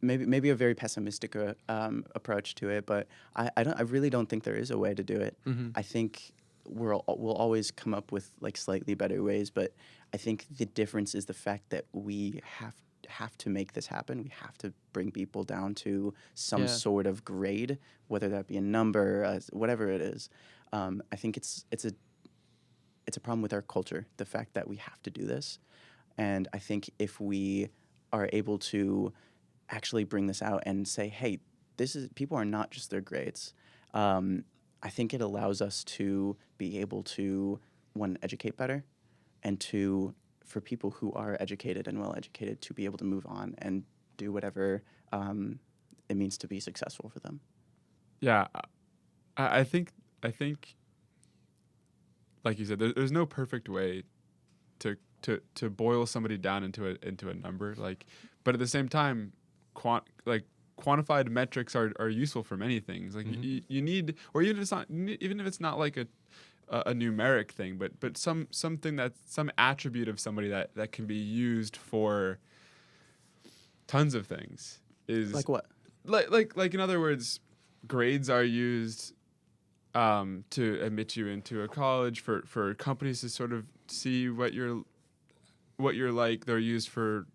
maybe a very pessimistic approach to it, but I really don't think there is a way to do it. Mm-hmm. I think we'll always come up with like slightly better ways, but I think the difference is the fact that we have to make this happen. We have to bring people down to some sort of grade, whether that be a number, whatever it is. I think it's a problem with our culture, the fact that we have to do this. And I think if we are able to actually bring this out and say, hey, people are not just their grades. I think it allows us to be able to, one, educate better, and two, for people who are educated and well educated to be able to move on and do whatever it means to be successful for them. Yeah, I think like you said, there's no perfect way to boil somebody down into a number. Like, but at the same time, quantified metrics are useful for many things. Like you need, or even if it's not like a numeric thing, but something some attribute of somebody that can be used for tons of things is like what? Like in other words, grades are used to admit you into a college for companies to sort of see what you're like. They're used for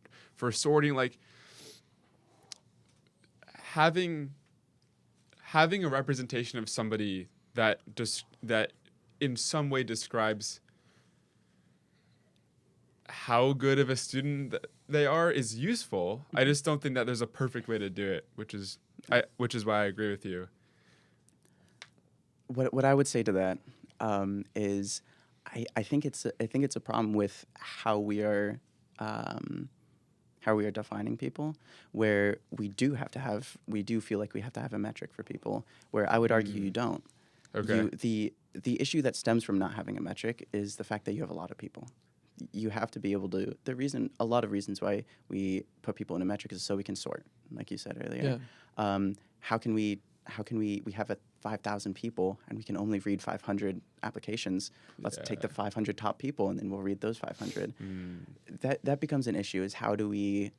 sorting, like having a representation of somebody that in some way describes how good of a student they are is useful. I just don't think that there's a perfect way to do it, which is why I agree with you. What I would say to that is I think it's a problem with how we are defining people, where we do feel like we have to have a metric for people, where I would argue you don't. Okay. The issue that stems from not having a metric is the fact that you have a lot of people. You have to be able to. A lot of reasons why we put people in a metric is so we can sort, like you said earlier. Yeah. How can we have 5,000 people and we can only read 500 applications? Let's take the 500 top people and then we'll read those 500. That becomes an issue. Is how do we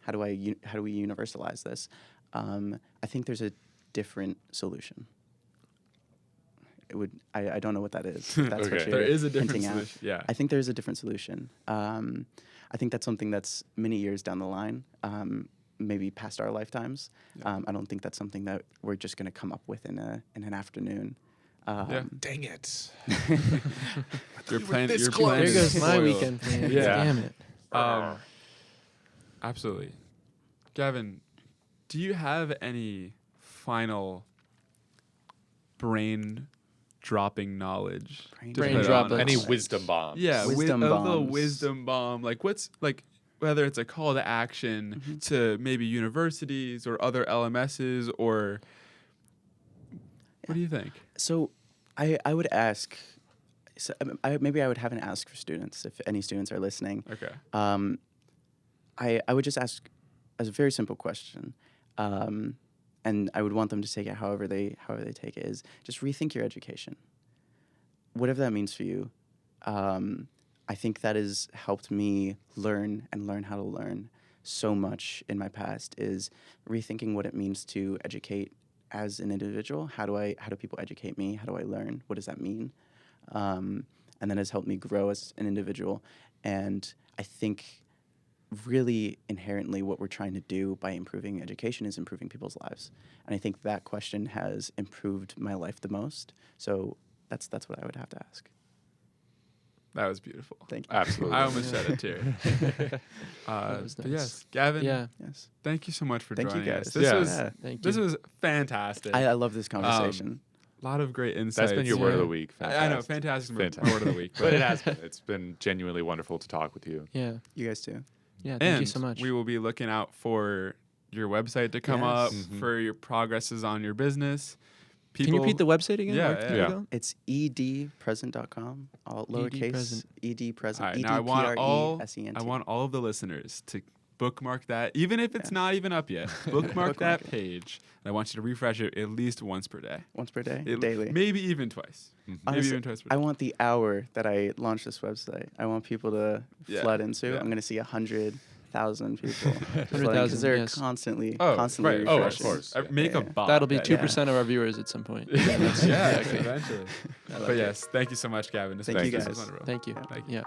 universalize this? I think there's a different solution. I don't know what that is. If that's what you're There is a different hinting at. solution. Yeah. I think there's a different solution. I think that's something that's many years down the line, maybe past our lifetimes. Yeah. I don't think that's something that we're just going to come up with in an afternoon. Dang it. Your plan There is goes my spoiled. weekend plan. Yeah. Damn it. Absolutely. Gavin, do you have any final brain dropping knowledge? Brain droplets. Any wisdom bombs? Yeah, Wisdom a bombs. little wisdom bomb. Like what's like whether it's a call to action to maybe universities or other LMSs, or what do you think? So I would ask, maybe I would have an ask for students, if any students are listening. Okay. I would just ask as a very simple question. and I would want them to take it however they take it, is just rethink your education. Whatever that means for you. I think that has helped me learn how to learn so much in my past, is rethinking what it means to educate as an individual. How do people educate me? How do I learn? What does that mean? And that has helped me grow as an individual. And I think really inherently what we're trying to do by improving education is improving people's lives. And I think that question has improved my life the most. So that's what I would have to ask. That was beautiful. Thank you. Absolutely. I almost shed a tear. was But nice. yes, Gavin. Yeah. Yes. Thank you so much for Thank you, joining guys. us. This Yeah. was Thank you. this was fantastic. I love this conversation. A lot of great insights. That's been your word of the Yeah. week. I know, fantastic. Fantastic. My word of the week. But it has been. It's been genuinely wonderful to talk with you. Yeah. You guys too. Yeah. Thank and you so much. we will be looking out for your website to come Yes. up, Mhm. for your progresses on your business. Can you repeat the website again? Yeah, Where can yeah. we go? It's edpresent.com, all lowercase, Present. edpresent, All right, now I want EDPRESENT. all of the listeners to bookmark that, even if it's not even up yet. Bookmark that it. page, and I want you to refresh it at least once per day. Once per day, It- daily. Maybe even twice. Maybe Honestly, even twice per day. I want the hour that I launch this website. I want people to Yeah, flood into. yeah. I'm going to see 100,000 people. 100,000, Because they're yes. constantly right. refreshing. Oh, of course. Yeah. Make a Yeah. bot. That'll be that- 2% of our viewers at some point. Yeah, Exactly. eventually. But yes, thank you so much, Gavin. This Thank was- you, this guys. was wonderful. Thank you. Thank you. Yeah.